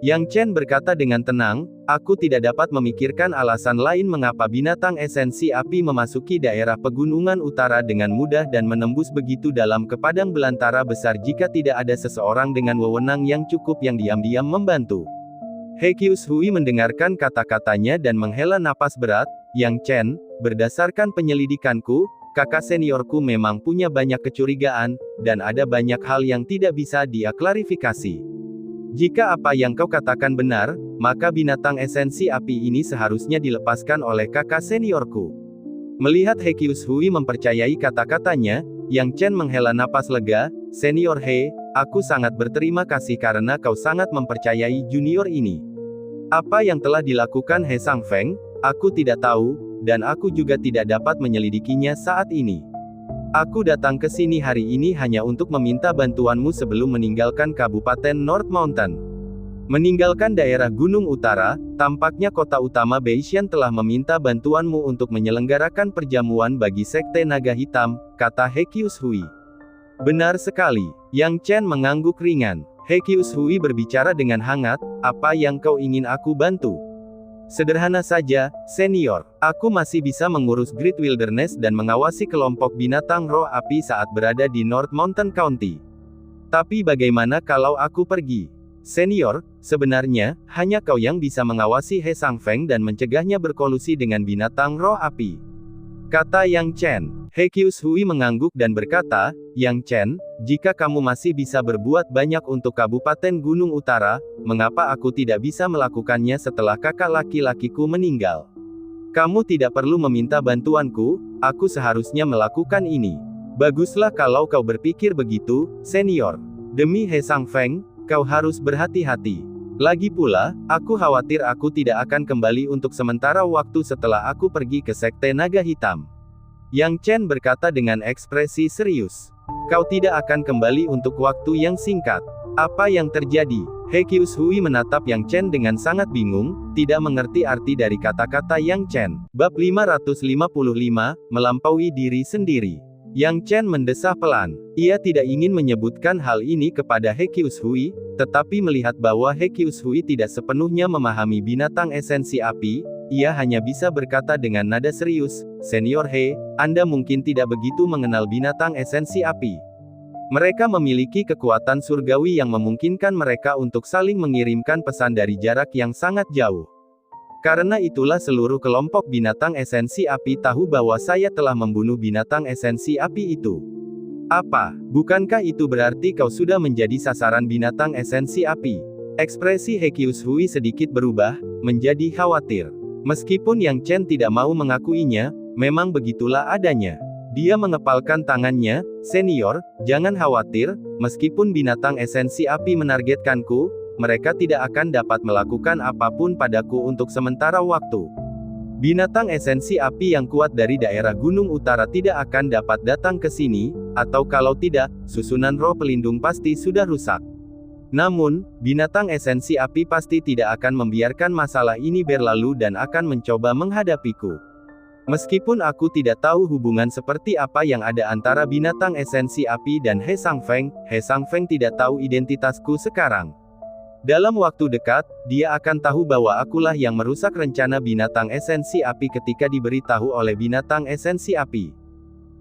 Yang Chen berkata dengan tenang, aku tidak dapat memikirkan alasan lain mengapa binatang esensi api memasuki daerah pegunungan utara dengan mudah dan menembus begitu dalam ke padang belantara besar jika tidak ada seseorang dengan wewenang yang cukup yang diam-diam membantu. He Qiushui mendengarkan kata-katanya dan menghela napas berat. Yang Chen, berdasarkan penyelidikanku, kakak seniorku memang punya banyak kecurigaan, dan ada banyak hal yang tidak bisa dia klarifikasi. Jika apa yang kau katakan benar, maka binatang esensi api ini seharusnya dilepaskan oleh kakak seniorku. Melihat He Qiushui mempercayai kata-katanya, Yang Chen menghela napas lega, Senior He, aku sangat berterima kasih karena kau sangat mempercayai junior ini. Apa yang telah dilakukan He Sangfeng, aku tidak tahu, dan aku juga tidak dapat menyelidikinya saat ini. Aku datang ke sini hari ini hanya untuk meminta bantuanmu sebelum meninggalkan Kabupaten North Mountain. Meninggalkan daerah Gunung Utara, tampaknya kota utama Beishan telah meminta bantuanmu untuk menyelenggarakan perjamuan bagi Sekte Naga Hitam, kata He Qiushui. Benar sekali. Yang Chen mengangguk ringan. He Qiushui berbicara dengan hangat, apa yang kau ingin aku bantu? Sederhana saja, senior. Aku masih bisa mengurus Great Wilderness dan mengawasi kelompok binatang roh api saat berada di North Mountain County. Tapi bagaimana kalau aku pergi? Senior, sebenarnya, hanya kau yang bisa mengawasi He Sangfeng dan mencegahnya berkolusi dengan binatang roh api. Kata Yang Chen. He Qiushui mengangguk dan berkata, Yang Chen, jika kamu masih bisa berbuat banyak untuk Kabupaten Gunung Utara, mengapa aku tidak bisa melakukannya setelah kakak laki-lakiku meninggal? Kamu tidak perlu meminta bantuanku, aku seharusnya melakukan ini. Baguslah kalau kau berpikir begitu, senior. Demi He Sangfeng, kau harus berhati-hati. Lagi pula, aku khawatir aku tidak akan kembali untuk sementara waktu setelah aku pergi ke Sekte Naga Hitam. Yang Chen berkata dengan ekspresi serius. Kau tidak akan kembali untuk waktu yang singkat. Apa yang terjadi? He Qiushui menatap Yang Chen dengan sangat bingung, tidak mengerti arti dari kata-kata Yang Chen. Bab 555, melampaui diri sendiri. Yang Chen mendesah pelan. Ia tidak ingin menyebutkan hal ini kepada He Qiushui, tetapi melihat bahwa He Qiushui tidak sepenuhnya memahami binatang esensi api, ia hanya bisa berkata dengan nada serius, Senior He, Anda mungkin tidak begitu mengenal binatang esensi api. Mereka memiliki kekuatan surgawi yang memungkinkan mereka untuk saling mengirimkan pesan dari jarak yang sangat jauh. Karena itulah seluruh kelompok binatang esensi api tahu bahwa saya telah membunuh binatang esensi api itu. Apa? Bukankah itu berarti kau sudah menjadi sasaran binatang esensi api? Ekspresi He Qiushui sedikit berubah, menjadi khawatir. Meskipun Yang Chen tidak mau mengakuinya, memang begitulah adanya. Dia mengepalkan tangannya, Senior, jangan khawatir, meskipun binatang esensi api menargetkanku, mereka tidak akan dapat melakukan apapun padaku untuk sementara waktu. Binatang esensi api yang kuat dari daerah Gunung Utara tidak akan dapat datang ke sini, atau kalau tidak, susunan roh pelindung pasti sudah rusak. Namun, binatang esensi api pasti tidak akan membiarkan masalah ini berlalu dan akan mencoba menghadapiku. Meskipun aku tidak tahu hubungan seperti apa yang ada antara binatang esensi api dan He Shangfeng tidak tahu identitasku sekarang. Dalam waktu dekat, dia akan tahu bahwa akulah yang merusak rencana binatang esensi api ketika diberitahu oleh binatang esensi api.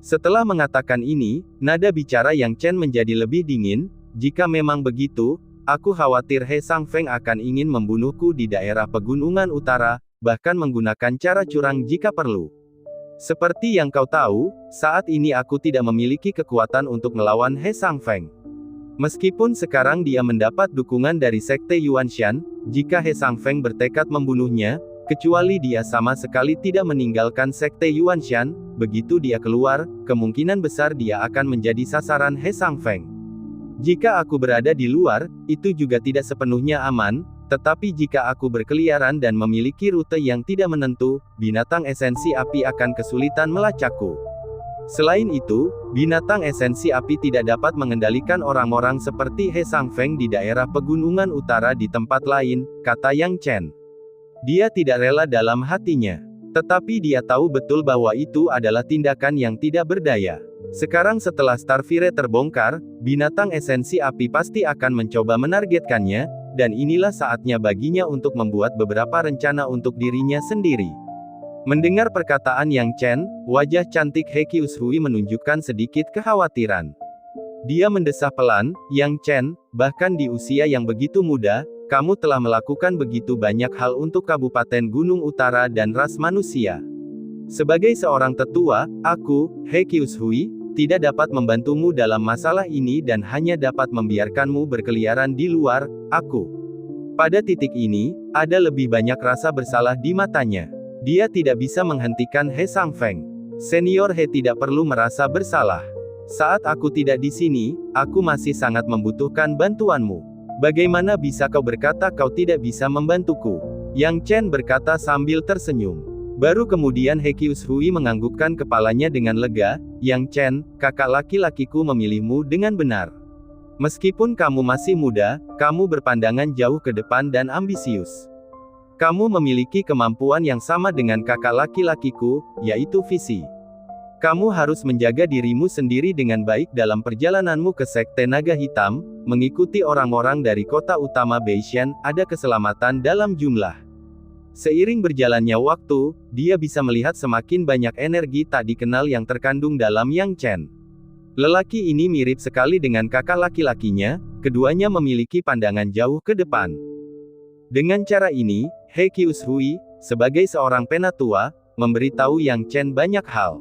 Setelah mengatakan ini, nada bicara Yang Chen menjadi lebih dingin. Jika memang begitu, aku khawatir He Shangfeng akan ingin membunuhku di daerah pegunungan utara, bahkan menggunakan cara curang jika perlu. Seperti yang kau tahu, saat ini aku tidak memiliki kekuatan untuk melawan He Shangfeng. Meskipun sekarang dia mendapat dukungan dari Sekte Yuanshan, jika He Shangfeng bertekad membunuhnya, kecuali dia sama sekali tidak meninggalkan Sekte Yuanshan, begitu dia keluar, kemungkinan besar dia akan menjadi sasaran He Shangfeng. Jika aku berada di luar, itu juga tidak sepenuhnya aman, tetapi jika aku berkeliaran dan memiliki rute yang tidak menentu, binatang esensi api akan kesulitan melacakku. Selain itu, binatang esensi api tidak dapat mengendalikan orang-orang seperti He Shangfeng di daerah pegunungan utara di tempat lain, kata Yang Chen. Dia tidak rela dalam hatinya. Tetapi dia tahu betul bahwa itu adalah tindakan yang tidak berdaya. Sekarang setelah Starfire terbongkar, binatang esensi api pasti akan mencoba menargetkannya, dan inilah saatnya baginya untuk membuat beberapa rencana untuk dirinya sendiri. Mendengar perkataan Yang Chen, wajah cantik He Qiushui menunjukkan sedikit kekhawatiran. Dia mendesah pelan, Yang Chen, bahkan di usia yang begitu muda, kamu telah melakukan begitu banyak hal untuk Kabupaten Gunung Utara dan ras manusia. Sebagai seorang tetua, aku, He Qiushui, tidak dapat membantumu dalam masalah ini dan hanya dapat membiarkanmu berkeliaran di luar, aku. Pada titik ini, ada lebih banyak rasa bersalah di matanya. Dia tidak bisa menghentikan He Shangfeng. Senior He tidak perlu merasa bersalah. Saat aku tidak di sini, aku masih sangat membutuhkan bantuanmu. Bagaimana bisa kau berkata kau tidak bisa membantuku? Yang Chen berkata sambil tersenyum. Baru kemudian He Qiushui menganggukkan kepalanya dengan lega, Yang Chen, kakak laki-lakiku memilihmu dengan benar. Meskipun kamu masih muda, kamu berpandangan jauh ke depan dan ambisius. Kamu memiliki kemampuan yang sama dengan kakak laki-lakiku, yaitu visi. Kamu harus menjaga dirimu sendiri dengan baik dalam perjalananmu ke Sekte Naga Hitam, mengikuti orang-orang dari kota utama Beishan, ada keselamatan dalam jumlah. Seiring berjalannya waktu, dia bisa melihat semakin banyak energi tak dikenal yang terkandung dalam Yang Chen. Lelaki ini mirip sekali dengan kakak laki-lakinya, keduanya memiliki pandangan jauh ke depan. Dengan cara ini, He Qiushui, sebagai seorang penatua, memberitahu Yang Chen banyak hal.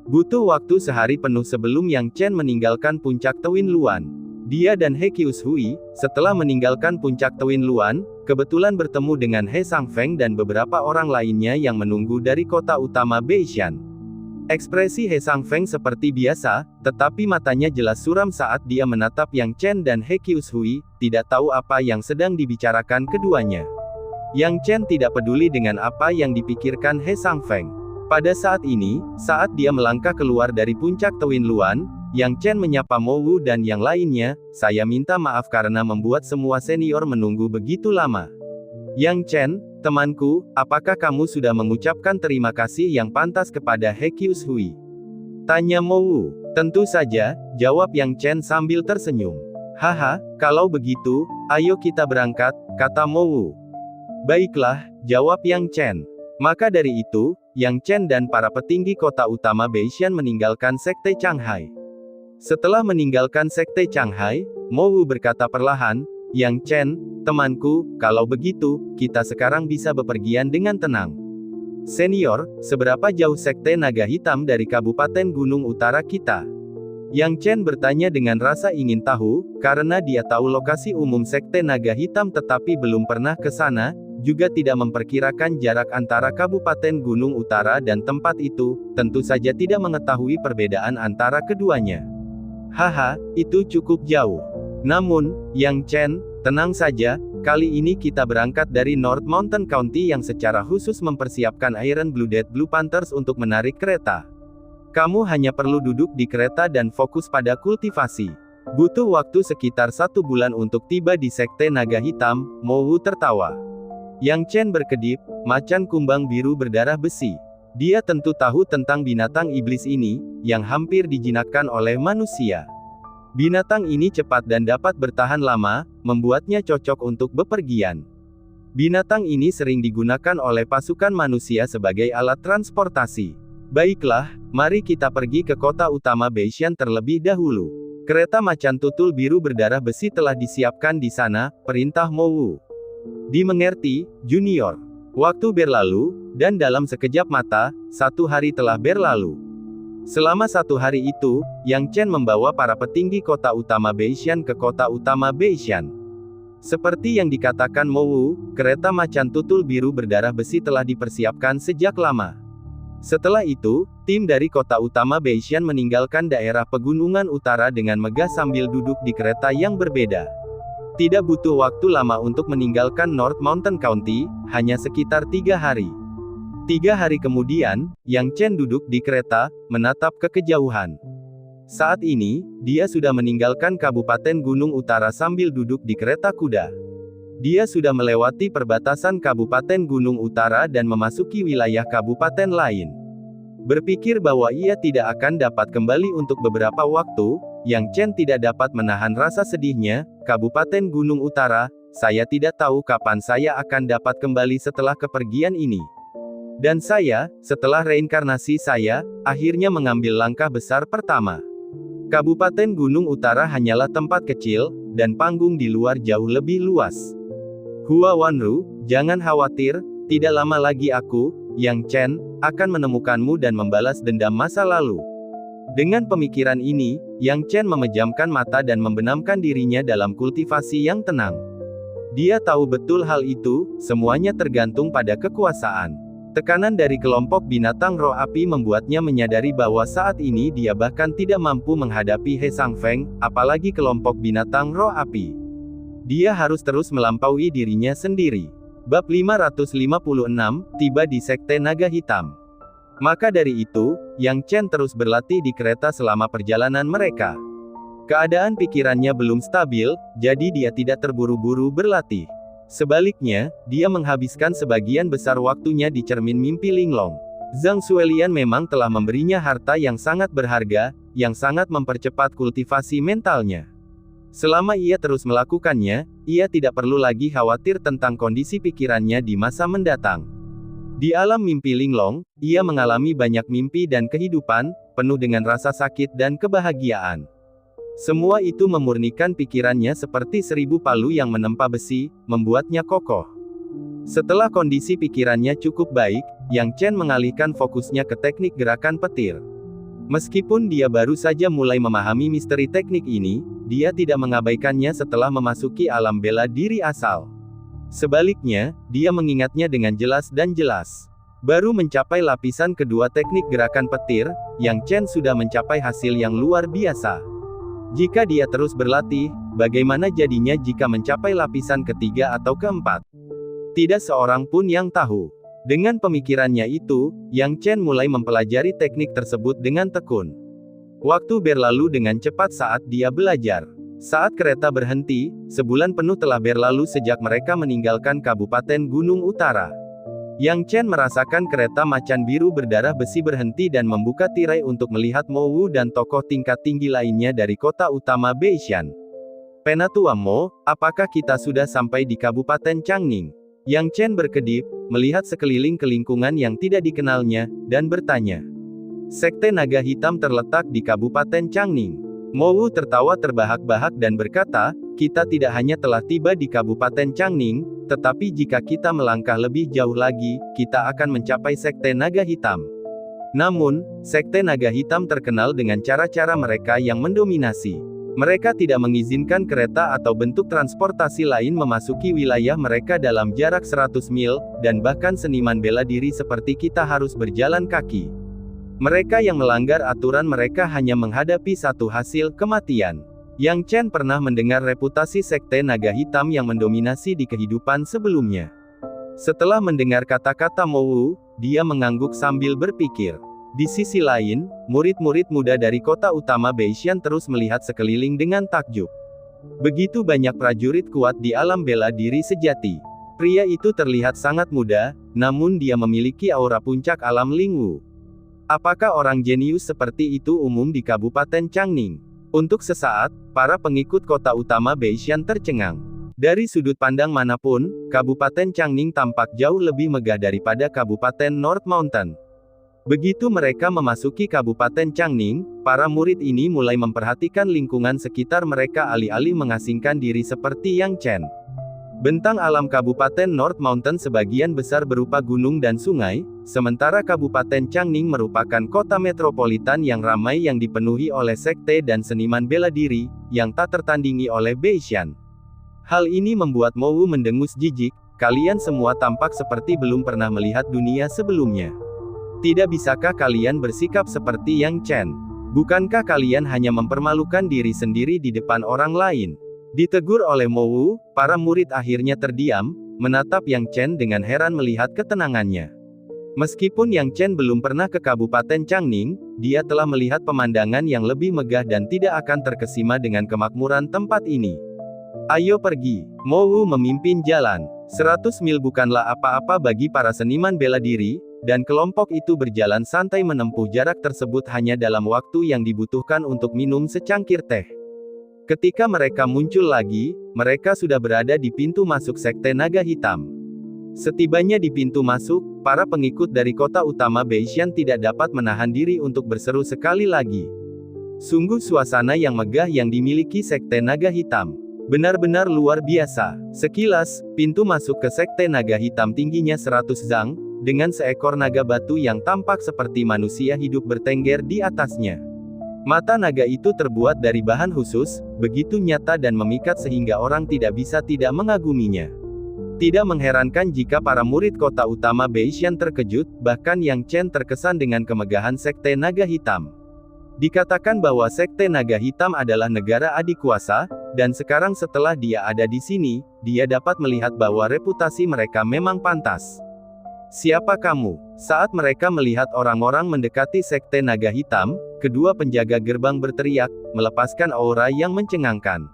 Butuh waktu sehari penuh sebelum Yang Chen meninggalkan puncak Tewin Luan. Dia dan He Qiushui, setelah meninggalkan puncak Tewin Luan, kebetulan bertemu dengan He Shangfeng dan beberapa orang lainnya yang menunggu dari kota utama Beishan. Ekspresi He Shangfeng seperti biasa, tetapi matanya jelas suram saat dia menatap Yang Chen dan He Qiushui, tidak tahu apa yang sedang dibicarakan keduanya. Yang Chen tidak peduli dengan apa yang dipikirkan He Shangfeng. Pada saat ini, saat dia melangkah keluar dari puncak Tewin Luan, Yang Chen menyapa Mo Wu dan yang lainnya, saya minta maaf karena membuat semua senior menunggu begitu lama. Yang Chen, temanku, apakah kamu sudah mengucapkan terima kasih yang pantas kepada He Qiushui? Tanya Mo Wu. Tentu saja, jawab Yang Chen sambil tersenyum. Haha, kalau begitu, ayo kita berangkat, kata Mo Wu. Baiklah, jawab Yang Chen. Maka dari itu, Yang Chen dan para petinggi kota utama Beishan meninggalkan Sekte Changhai. Setelah meninggalkan Sekte Changhai, Mo Wu berkata perlahan, Yang Chen, temanku, kalau begitu, kita sekarang bisa bepergian dengan tenang. Senior, seberapa jauh Sekte Naga Hitam dari Kabupaten Gunung Utara kita? Yang Chen bertanya dengan rasa ingin tahu, karena dia tahu lokasi umum Sekte Naga Hitam tetapi belum pernah ke sana, juga tidak memperkirakan jarak antara Kabupaten Gunung Utara dan tempat itu, tentu saja tidak mengetahui perbedaan antara keduanya. Haha, itu cukup jauh. Namun, Yang Chen, Tenang saja, kali ini kita berangkat dari North Mountain County yang secara khusus mempersiapkan Iron-Blooded Blue Panthers untuk menarik kereta. Kamu hanya perlu duduk di kereta dan fokus pada kultivasi. Butuh waktu sekitar 1 bulan untuk tiba di Sekte Naga Hitam, Mowu tertawa. Yang Chen berkedip, macan kumbang biru berdarah besi. Dia tentu tahu tentang binatang iblis ini, yang hampir dijinakkan oleh manusia. Binatang ini cepat dan dapat bertahan lama, membuatnya cocok untuk bepergian. Binatang ini sering digunakan oleh pasukan manusia sebagai alat transportasi. Baiklah, mari kita pergi ke kota utama Beishan terlebih dahulu. Kereta macan tutul biru berdarah besi telah disiapkan di sana, perintah Mowu. Dimengerti, Junior. Waktu berlalu, dan dalam sekejap mata, 1 hari telah berlalu. Selama 1 hari itu, Yang Chen membawa para petinggi kota utama Beishan ke kota utama Beishan. Seperti yang dikatakan Mowu, kereta macan tutul biru berdarah besi telah dipersiapkan sejak lama. Setelah itu, tim dari kota utama Beishan meninggalkan daerah pegunungan utara dengan megah sambil duduk di kereta yang berbeda. Tidak butuh waktu lama untuk meninggalkan North Mountain County, hanya sekitar 3 hari. 3 hari kemudian, Yang Chen duduk di kereta, menatap ke kejauhan. Saat ini, dia sudah meninggalkan Kabupaten Gunung Utara sambil duduk di kereta kuda. Dia sudah melewati perbatasan Kabupaten Gunung Utara dan memasuki wilayah kabupaten lain. Berpikir bahwa ia tidak akan dapat kembali untuk beberapa waktu, Yang Chen tidak dapat menahan rasa sedihnya. Kabupaten Gunung Utara, saya tidak tahu kapan saya akan dapat kembali setelah kepergian ini. Dan saya, setelah reinkarnasi saya, akhirnya mengambil langkah besar pertama. Kabupaten Gunung Utara hanyalah tempat kecil, dan panggung di luar jauh lebih luas. Hua Wanru, jangan khawatir, tidak lama lagi aku, Yang Chen, akan menemukanmu dan membalas dendam masa lalu. Dengan pemikiran ini, Yang Chen memejamkan mata dan membenamkan dirinya dalam kultivasi yang tenang. Dia tahu betul hal itu, semuanya tergantung pada kekuasaan. Tekanan dari kelompok binatang roh api membuatnya menyadari bahwa saat ini dia bahkan tidak mampu menghadapi He Sangfeng, apalagi kelompok binatang roh api. Dia harus terus melampaui dirinya sendiri. Bab 556, tiba di Sekte Naga Hitam. Maka dari itu, Yang Chen terus berlatih di kereta selama perjalanan mereka. Keadaan pikirannya belum stabil, jadi dia tidak terburu-buru berlatih. Sebaliknya, dia menghabiskan sebagian besar waktunya di cermin mimpi linglong. Zhang Xuelian memang telah memberinya harta yang sangat berharga, yang sangat mempercepat kultivasi mentalnya. Selama ia terus melakukannya, ia tidak perlu lagi khawatir tentang kondisi pikirannya di masa mendatang. Di alam mimpi linglong, ia mengalami banyak mimpi dan kehidupan, penuh dengan rasa sakit dan kebahagiaan. Semua itu memurnikan pikirannya seperti 1000 palu yang menempa besi, membuatnya kokoh. Setelah kondisi pikirannya cukup baik, Yang Chen mengalihkan fokusnya ke teknik gerakan petir. Meskipun dia baru saja mulai memahami misteri teknik ini, dia tidak mengabaikannya setelah memasuki alam bela diri asal. Sebaliknya, dia mengingatnya dengan jelas dan jelas. Baru mencapai lapisan kedua teknik gerakan petir, Yang Chen sudah mencapai hasil yang luar biasa. Jika dia terus berlatih, bagaimana jadinya jika mencapai lapisan ketiga atau keempat? Tidak seorang pun yang tahu. Dengan pemikirannya itu, Yang Chen mulai mempelajari teknik tersebut dengan tekun. Waktu berlalu dengan cepat saat dia belajar. Saat kereta berhenti, sebulan penuh telah berlalu sejak mereka meninggalkan Kabupaten Gunung Utara. Yang Chen merasakan kereta macan biru berdarah besi berhenti dan membuka tirai untuk melihat Mowu dan tokoh tingkat tinggi lainnya dari kota utama Beishan. Penatua Mo, apakah kita sudah sampai di Kabupaten Changning? Yang Chen berkedip, melihat sekeliling ke lingkungan yang tidak dikenalnya, dan bertanya. Sekte Naga Hitam terletak di Kabupaten Changning. Mowu tertawa terbahak-bahak dan berkata, kita tidak hanya telah tiba di Kabupaten Changning, tetapi jika kita melangkah lebih jauh lagi, kita akan mencapai Sekte Naga Hitam. Namun, Sekte Naga Hitam terkenal dengan cara-cara mereka yang mendominasi. Mereka tidak mengizinkan kereta atau bentuk transportasi lain memasuki wilayah mereka dalam jarak 100 mil, dan bahkan seniman bela diri seperti kita harus berjalan kaki. Mereka yang melanggar aturan mereka hanya menghadapi satu hasil, kematian. Yang Chen pernah mendengar reputasi Sekte Naga Hitam yang mendominasi di kehidupan sebelumnya. Setelah mendengar kata-kata Mo Wu, dia mengangguk sambil berpikir. Di sisi lain, murid-murid muda dari kota utama Beishan terus melihat sekeliling dengan takjub. Begitu banyak prajurit kuat di alam bela diri sejati. Pria itu terlihat sangat muda, namun dia memiliki aura puncak alam Lingwu. Apakah orang jenius seperti itu umum di Kabupaten Changning? Untuk sesaat, para pengikut kota utama Beishan tercengang. Dari sudut pandang manapun, Kabupaten Changning tampak jauh lebih megah daripada Kabupaten North Mountain. Begitu mereka memasuki Kabupaten Changning, para murid ini mulai memperhatikan lingkungan sekitar mereka alih-alih mengasingkan diri seperti Yang Chen. Bentang alam Kabupaten North Mountain sebagian besar berupa gunung dan sungai, sementara Kabupaten Changning merupakan kota metropolitan yang ramai yang dipenuhi oleh sekte dan seniman bela diri, yang tak tertandingi oleh Beishan. Hal ini membuat Mo Wu mendengus jijik, kalian semua tampak seperti belum pernah melihat dunia sebelumnya. Tidak bisakah kalian bersikap seperti Yang Chen? Bukankah kalian hanya mempermalukan diri sendiri di depan orang lain? Ditegur oleh Mo Wu, para murid akhirnya terdiam, menatap Yang Chen dengan heran melihat ketenangannya. Meskipun Yang Chen belum pernah ke Kabupaten Changning, dia telah melihat pemandangan yang lebih megah dan tidak akan terkesima dengan kemakmuran tempat ini. Ayo pergi. Mo Wu memimpin jalan. 100 mil bukanlah apa-apa bagi para seniman bela diri, dan kelompok itu berjalan santai menempuh jarak tersebut hanya dalam waktu yang dibutuhkan untuk minum secangkir teh. Ketika mereka muncul lagi, mereka sudah berada di pintu masuk Sekte Naga Hitam. Setibanya di pintu masuk, para pengikut dari kota utama Beishan tidak dapat menahan diri untuk berseru sekali lagi. Sungguh suasana yang megah yang dimiliki Sekte Naga Hitam. Benar-benar luar biasa. Sekilas, pintu masuk ke Sekte Naga Hitam tingginya 100 zang, dengan seekor naga batu yang tampak seperti manusia hidup bertengger di atasnya. Mata naga itu terbuat dari bahan khusus, begitu nyata dan memikat sehingga orang tidak bisa tidak mengaguminya. Tidak mengherankan jika para murid kota utama Beishan terkejut, bahkan Yang Chen terkesan dengan kemegahan Sekte Naga Hitam. Dikatakan bahwa Sekte Naga Hitam adalah negara adikuasa, dan sekarang setelah dia ada di sini, dia dapat melihat bahwa reputasi mereka memang pantas. Siapa kamu? Saat mereka melihat orang-orang mendekati Sekte Naga Hitam, kedua penjaga gerbang berteriak, melepaskan aura yang mencengangkan.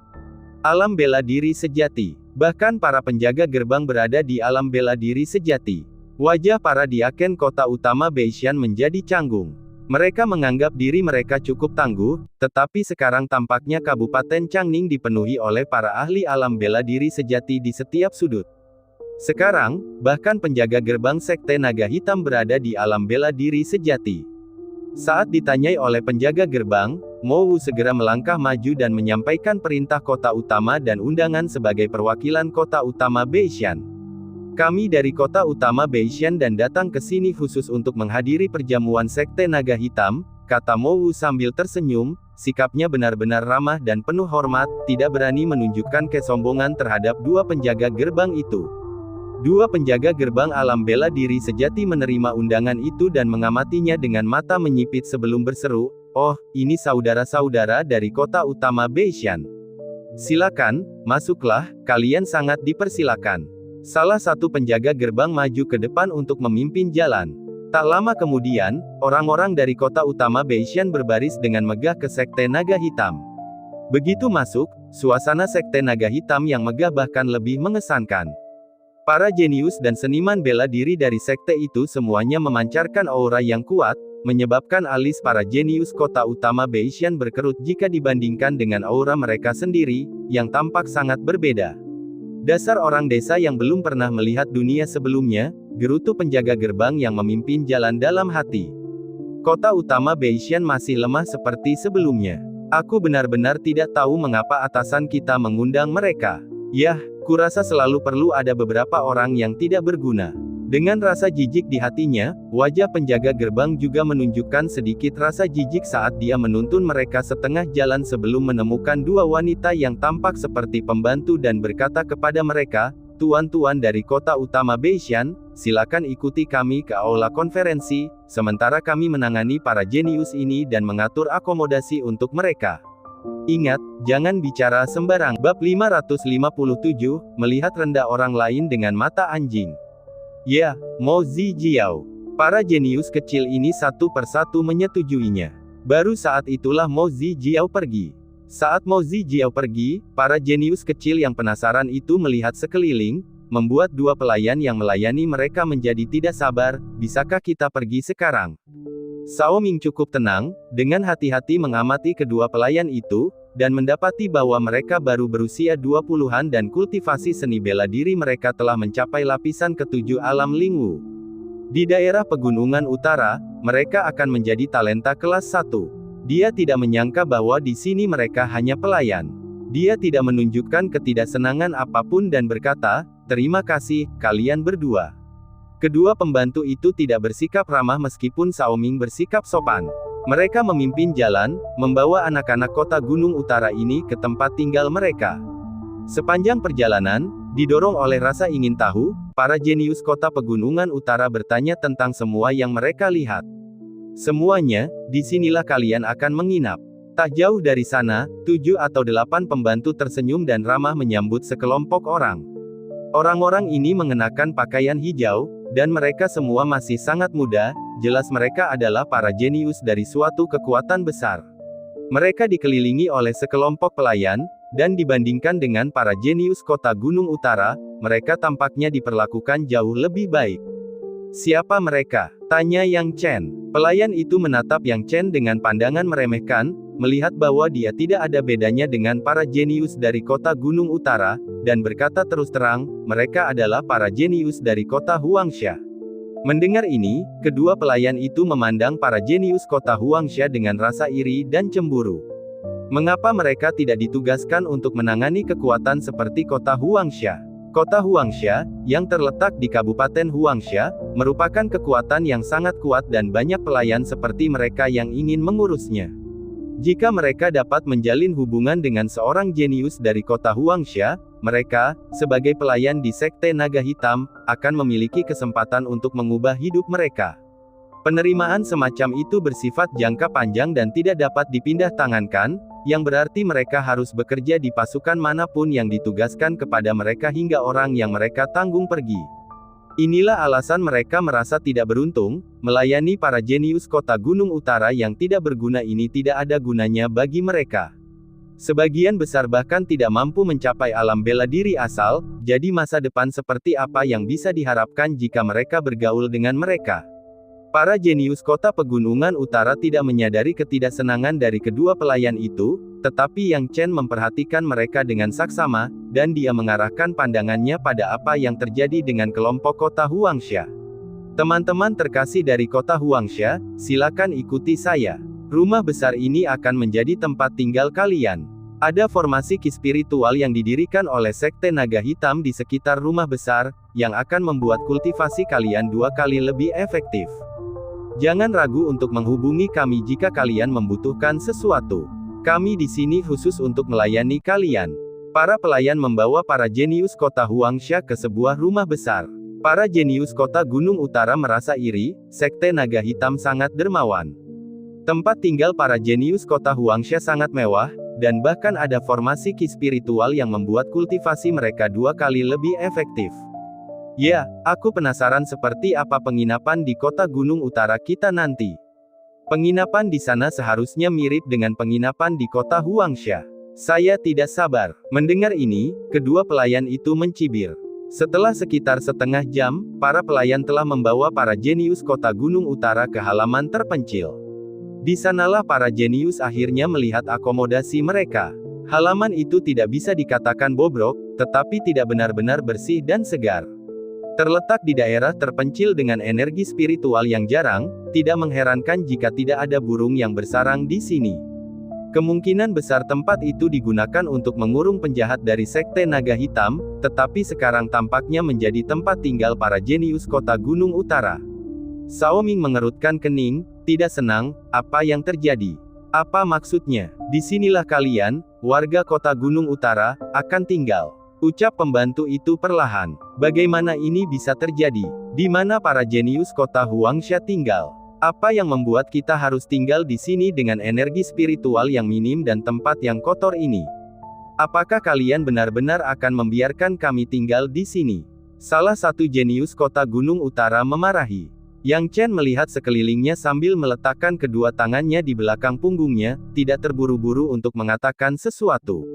Alam bela diri sejati. Bahkan para penjaga gerbang berada di alam bela diri sejati. Wajah para diaken kota utama Beishan menjadi canggung. Mereka menganggap diri mereka cukup tangguh, tetapi sekarang tampaknya Kabupaten Changning dipenuhi oleh para ahli alam bela diri sejati di setiap sudut. Sekarang, bahkan penjaga gerbang Sekte Naga Hitam berada di alam bela diri sejati. Saat ditanyai oleh penjaga gerbang, Mo Wu segera melangkah maju dan menyampaikan perintah kota utama dan undangan sebagai perwakilan kota utama Beishan. Kami dari kota utama Beishan dan datang ke sini khusus untuk menghadiri perjamuan Sekte Naga Hitam, kata Mo Wu sambil tersenyum, sikapnya benar-benar ramah dan penuh hormat, tidak berani menunjukkan kesombongan terhadap dua penjaga gerbang itu. Dua penjaga gerbang alam bela diri sejati menerima undangan itu dan mengamatinya dengan mata menyipit sebelum berseru, "Oh, ini saudara-saudara dari kota utama Beishan. Silakan, masuklah, kalian sangat dipersilakan." Salah satu penjaga gerbang maju ke depan untuk memimpin jalan. Tak lama kemudian, orang-orang dari kota utama Beishan berbaris dengan megah ke Sekte Naga Hitam. Begitu masuk, suasana Sekte Naga Hitam yang megah bahkan lebih mengesankan. Para jenius dan seniman bela diri dari sekte itu semuanya memancarkan aura yang kuat, menyebabkan alis para jenius kota utama Beishan berkerut jika dibandingkan dengan aura mereka sendiri, yang tampak sangat berbeda. Dasar orang desa yang belum pernah melihat dunia sebelumnya, gerutu penjaga gerbang yang memimpin jalan dalam hati. Kota utama Beishan masih lemah seperti sebelumnya. Aku benar-benar tidak tahu mengapa atasan kita mengundang mereka. Yah, kurasa selalu perlu ada beberapa orang yang tidak berguna. Dengan rasa jijik di hatinya, wajah penjaga gerbang juga menunjukkan sedikit rasa jijik saat dia menuntun mereka setengah jalan sebelum menemukan dua wanita yang tampak seperti pembantu dan berkata kepada mereka, "Tuan-tuan dari kota utama Beishan, silakan ikuti kami ke aula konferensi, sementara kami menangani para jenius ini dan mengatur akomodasi untuk mereka." Ingat, jangan bicara sembarang. Bab 557, melihat rendah orang lain dengan mata anjing. Ya, Mo Zijiao. Para jenius kecil ini satu persatu menyetujuinya. Baru saat itulah Mo Zijiao pergi. Saat Mo Zijiao pergi, para jenius kecil yang penasaran itu melihat sekeliling, membuat dua pelayan yang melayani mereka menjadi tidak sabar. Bisakah kita pergi sekarang? Cao Ming cukup tenang, dengan hati-hati mengamati kedua pelayan itu, dan mendapati bahwa mereka baru berusia 20-an dan kultivasi seni bela diri mereka telah mencapai lapisan ketujuh alam Lingwu. Di daerah pegunungan utara, mereka akan menjadi talenta kelas 1. Dia tidak menyangka bahwa di sini mereka hanya pelayan. Dia tidak menunjukkan ketidaksenangan apapun dan berkata, "Terima kasih, kalian berdua." Kedua pembantu itu tidak bersikap ramah meskipun Cao Ming bersikap sopan. Mereka memimpin jalan, membawa anak-anak kota Gunung Utara ini ke tempat tinggal mereka. Sepanjang perjalanan, didorong oleh rasa ingin tahu, para jenius kota Pegunungan Utara bertanya tentang semua yang mereka lihat. Semuanya, disinilah kalian akan menginap. Tak jauh dari sana, 7 atau 8 pembantu tersenyum dan ramah menyambut sekelompok orang. Orang-orang ini mengenakan pakaian hijau, dan mereka semua masih sangat muda, jelas mereka adalah para jenius dari suatu kekuatan besar. Mereka dikelilingi oleh sekelompok pelayan, dan dibandingkan dengan para jenius kota Gunung Utara, mereka tampaknya diperlakukan jauh lebih baik. "Siapa mereka?" tanya Yang Chen. Pelayan itu menatap Yang Chen dengan pandangan meremehkan, melihat bahwa dia tidak ada bedanya dengan para jenius dari kota Gunung Utara, dan berkata terus terang, mereka adalah para jenius dari kota Huangsha. Mendengar ini, kedua pelayan itu memandang para jenius kota Huangsha dengan rasa iri dan cemburu. Mengapa mereka tidak ditugaskan untuk menangani kekuatan seperti kota Huangsha? Kota Huangsha, yang terletak di Kabupaten Huangsha, merupakan kekuatan yang sangat kuat dan banyak pelayan seperti mereka yang ingin mengurusnya. Jika mereka dapat menjalin hubungan dengan seorang jenius dari kota Huangsha, mereka, sebagai pelayan di Sekte Naga Hitam, akan memiliki kesempatan untuk mengubah hidup mereka. Penerimaan semacam itu bersifat jangka panjang dan tidak dapat dipindah tangankan, yang berarti mereka harus bekerja di pasukan manapun yang ditugaskan kepada mereka hingga orang yang mereka tanggung pergi. Inilah alasan mereka merasa tidak beruntung, melayani para jenius kota Gunung Utara yang tidak berguna ini tidak ada gunanya bagi mereka. Sebagian besar bahkan tidak mampu mencapai alam bela diri asal, jadi masa depan seperti apa yang bisa diharapkan jika mereka bergaul dengan mereka? Para jenius kota Pegunungan Utara tidak menyadari ketidaksenangan dari kedua pelayan itu, tetapi Yang Chen memperhatikan mereka dengan saksama, dan dia mengarahkan pandangannya pada apa yang terjadi dengan kelompok kota Huangsha. "Teman-teman terkasih dari kota Huangsha, silakan ikuti saya. Rumah besar ini akan menjadi tempat tinggal kalian. Ada formasi ki spiritual yang didirikan oleh Sekte Naga Hitam di sekitar rumah besar, yang akan membuat kultivasi kalian 2 kali lebih efektif. Jangan ragu untuk menghubungi kami jika kalian membutuhkan sesuatu. Kami di sini khusus untuk melayani kalian." Para pelayan membawa para jenius kota Huangsha ke sebuah rumah besar. Para jenius kota Gunung Utara merasa iri, Sekte Naga Hitam sangat dermawan. Tempat tinggal para jenius kota Huangsha sangat mewah, dan bahkan ada formasi ki spiritual yang membuat kultivasi mereka 2 kali lebih efektif. "Ya, aku penasaran seperti apa penginapan di kota Gunung Utara kita nanti. Penginapan di sana seharusnya mirip dengan penginapan di kota Huangsha. Saya tidak sabar." Mendengar ini, kedua pelayan itu mencibir. Setelah sekitar setengah jam, para pelayan telah membawa para jenius kota Gunung Utara ke halaman terpencil. Di sanalah para jenius akhirnya melihat akomodasi mereka. Halaman itu tidak bisa dikatakan bobrok, tetapi tidak benar-benar bersih dan segar. Terletak di daerah terpencil dengan energi spiritual yang jarang, tidak mengherankan jika tidak ada burung yang bersarang di sini. Kemungkinan besar tempat itu digunakan untuk mengurung penjahat dari Sekte Naga Hitam, tetapi sekarang tampaknya menjadi tempat tinggal para jenius kota Gunung Utara. Cao Ming mengerutkan kening, tidak senang. Apa yang terjadi? Apa maksudnya? Disinilah kalian, warga kota Gunung Utara, akan tinggal. Ucap pembantu itu perlahan. Bagaimana ini bisa terjadi? Di mana para jenius kota Huangsha tinggal? Apa yang membuat kita harus tinggal di sini dengan energi spiritual yang minim dan tempat yang kotor ini? Apakah kalian benar-benar akan membiarkan kami tinggal di sini? Salah satu jenius kota Gunung Utara memarahi. Yang Chen melihat sekelilingnya sambil meletakkan kedua tangannya di belakang punggungnya, tidak terburu-buru untuk mengatakan sesuatu.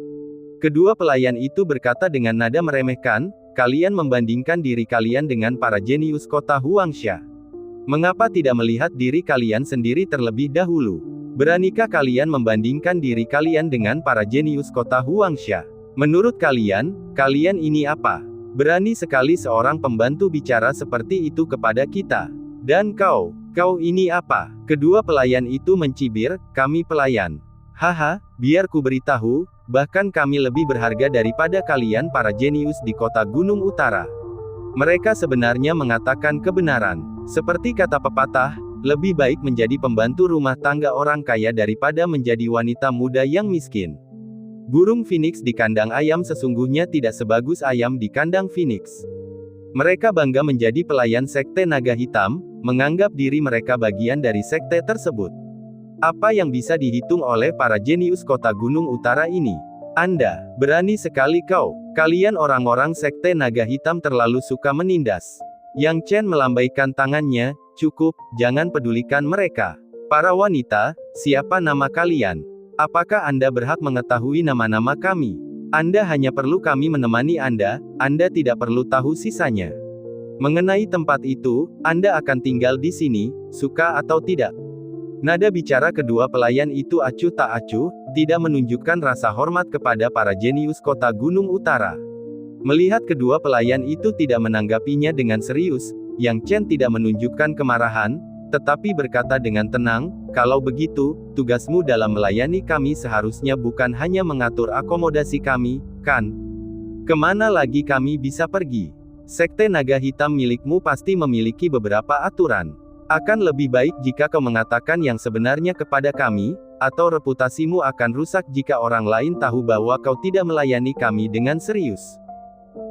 Kedua pelayan itu berkata dengan nada meremehkan, "Kalian membandingkan diri kalian dengan para jenius kota Huangsha. Mengapa tidak melihat diri kalian sendiri terlebih dahulu? Beranikah kalian membandingkan diri kalian dengan para jenius kota Huangsha? Menurut kalian, kalian ini apa? Berani sekali seorang pembantu bicara seperti itu kepada kita. Dan kau ini apa?" Kedua pelayan itu mencibir, "Kami pelayan. Haha, biar ku beritahu, bahkan kami lebih berharga daripada kalian para jenius di kota Gunung Utara." Mereka sebenarnya mengatakan kebenaran. Seperti kata pepatah, lebih baik menjadi pembantu rumah tangga orang kaya daripada menjadi wanita muda yang miskin. Burung phoenix di kandang ayam sesungguhnya tidak sebagus ayam di kandang phoenix. Mereka bangga menjadi pelayan sekte naga hitam, menganggap diri mereka bagian dari sekte tersebut. Apa yang bisa dihitung oleh para jenius kota Gunung Utara ini? Anda, berani sekali kau. Kalian orang-orang sekte naga hitam terlalu suka menindas. Yang Chen melambaikan tangannya, "Cukup, jangan pedulikan mereka. Para wanita, siapa nama kalian? Apakah Anda berhak mengetahui nama-nama kami? Anda hanya perlu kami menemani Anda tidak perlu tahu sisanya. Mengenai tempat itu, Anda akan tinggal di sini, suka atau tidak." Nada bicara kedua pelayan itu acuh tak acuh, tidak menunjukkan rasa hormat kepada para jenius kota Gunung Utara. Melihat kedua pelayan itu tidak menanggapinya dengan serius, Yang Chen tidak menunjukkan kemarahan, tetapi berkata dengan tenang, "Kalau begitu, tugasmu dalam melayani kami seharusnya bukan hanya mengatur akomodasi kami, kan? Kemana lagi kami bisa pergi? Sekte naga hitam milikmu pasti memiliki beberapa aturan. Akan lebih baik jika kau mengatakan yang sebenarnya kepada kami, atau reputasimu akan rusak jika orang lain tahu bahwa kau tidak melayani kami dengan serius.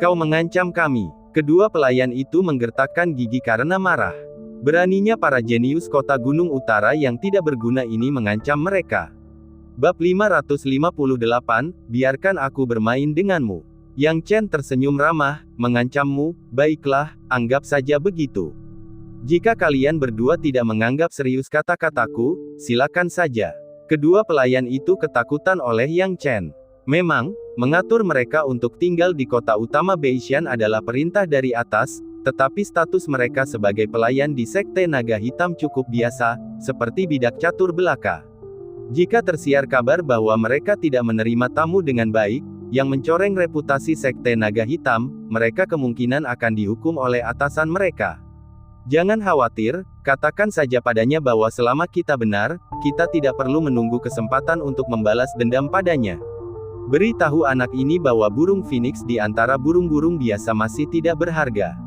Kau mengancam kami." Kedua pelayan itu menggertakkan gigi karena marah. Beraninya para jenius kota Gunung Utara yang tidak berguna ini mengancam mereka. Bab 558, biarkan aku bermain denganmu. Yang Chen tersenyum ramah, mengancammu, baiklah, anggap saja begitu. Jika kalian berdua tidak menganggap serius kata-kataku, silakan saja. Kedua pelayan itu ketakutan oleh Yang Chen. Memang, mengatur mereka untuk tinggal di kota utama Beishan adalah perintah dari atas, tetapi status mereka sebagai pelayan di Sekte Naga Hitam cukup biasa, seperti bidak catur belaka. Jika tersiar kabar bahwa mereka tidak menerima tamu dengan baik, yang mencoreng reputasi Sekte Naga Hitam, mereka kemungkinan akan dihukum oleh atasan mereka. Jangan khawatir, katakan saja padanya bahwa selama kita benar, kita tidak perlu menunggu kesempatan untuk membalas dendam padanya. Beritahu anak ini bahwa burung phoenix di antara burung-burung biasa masih tidak berharga.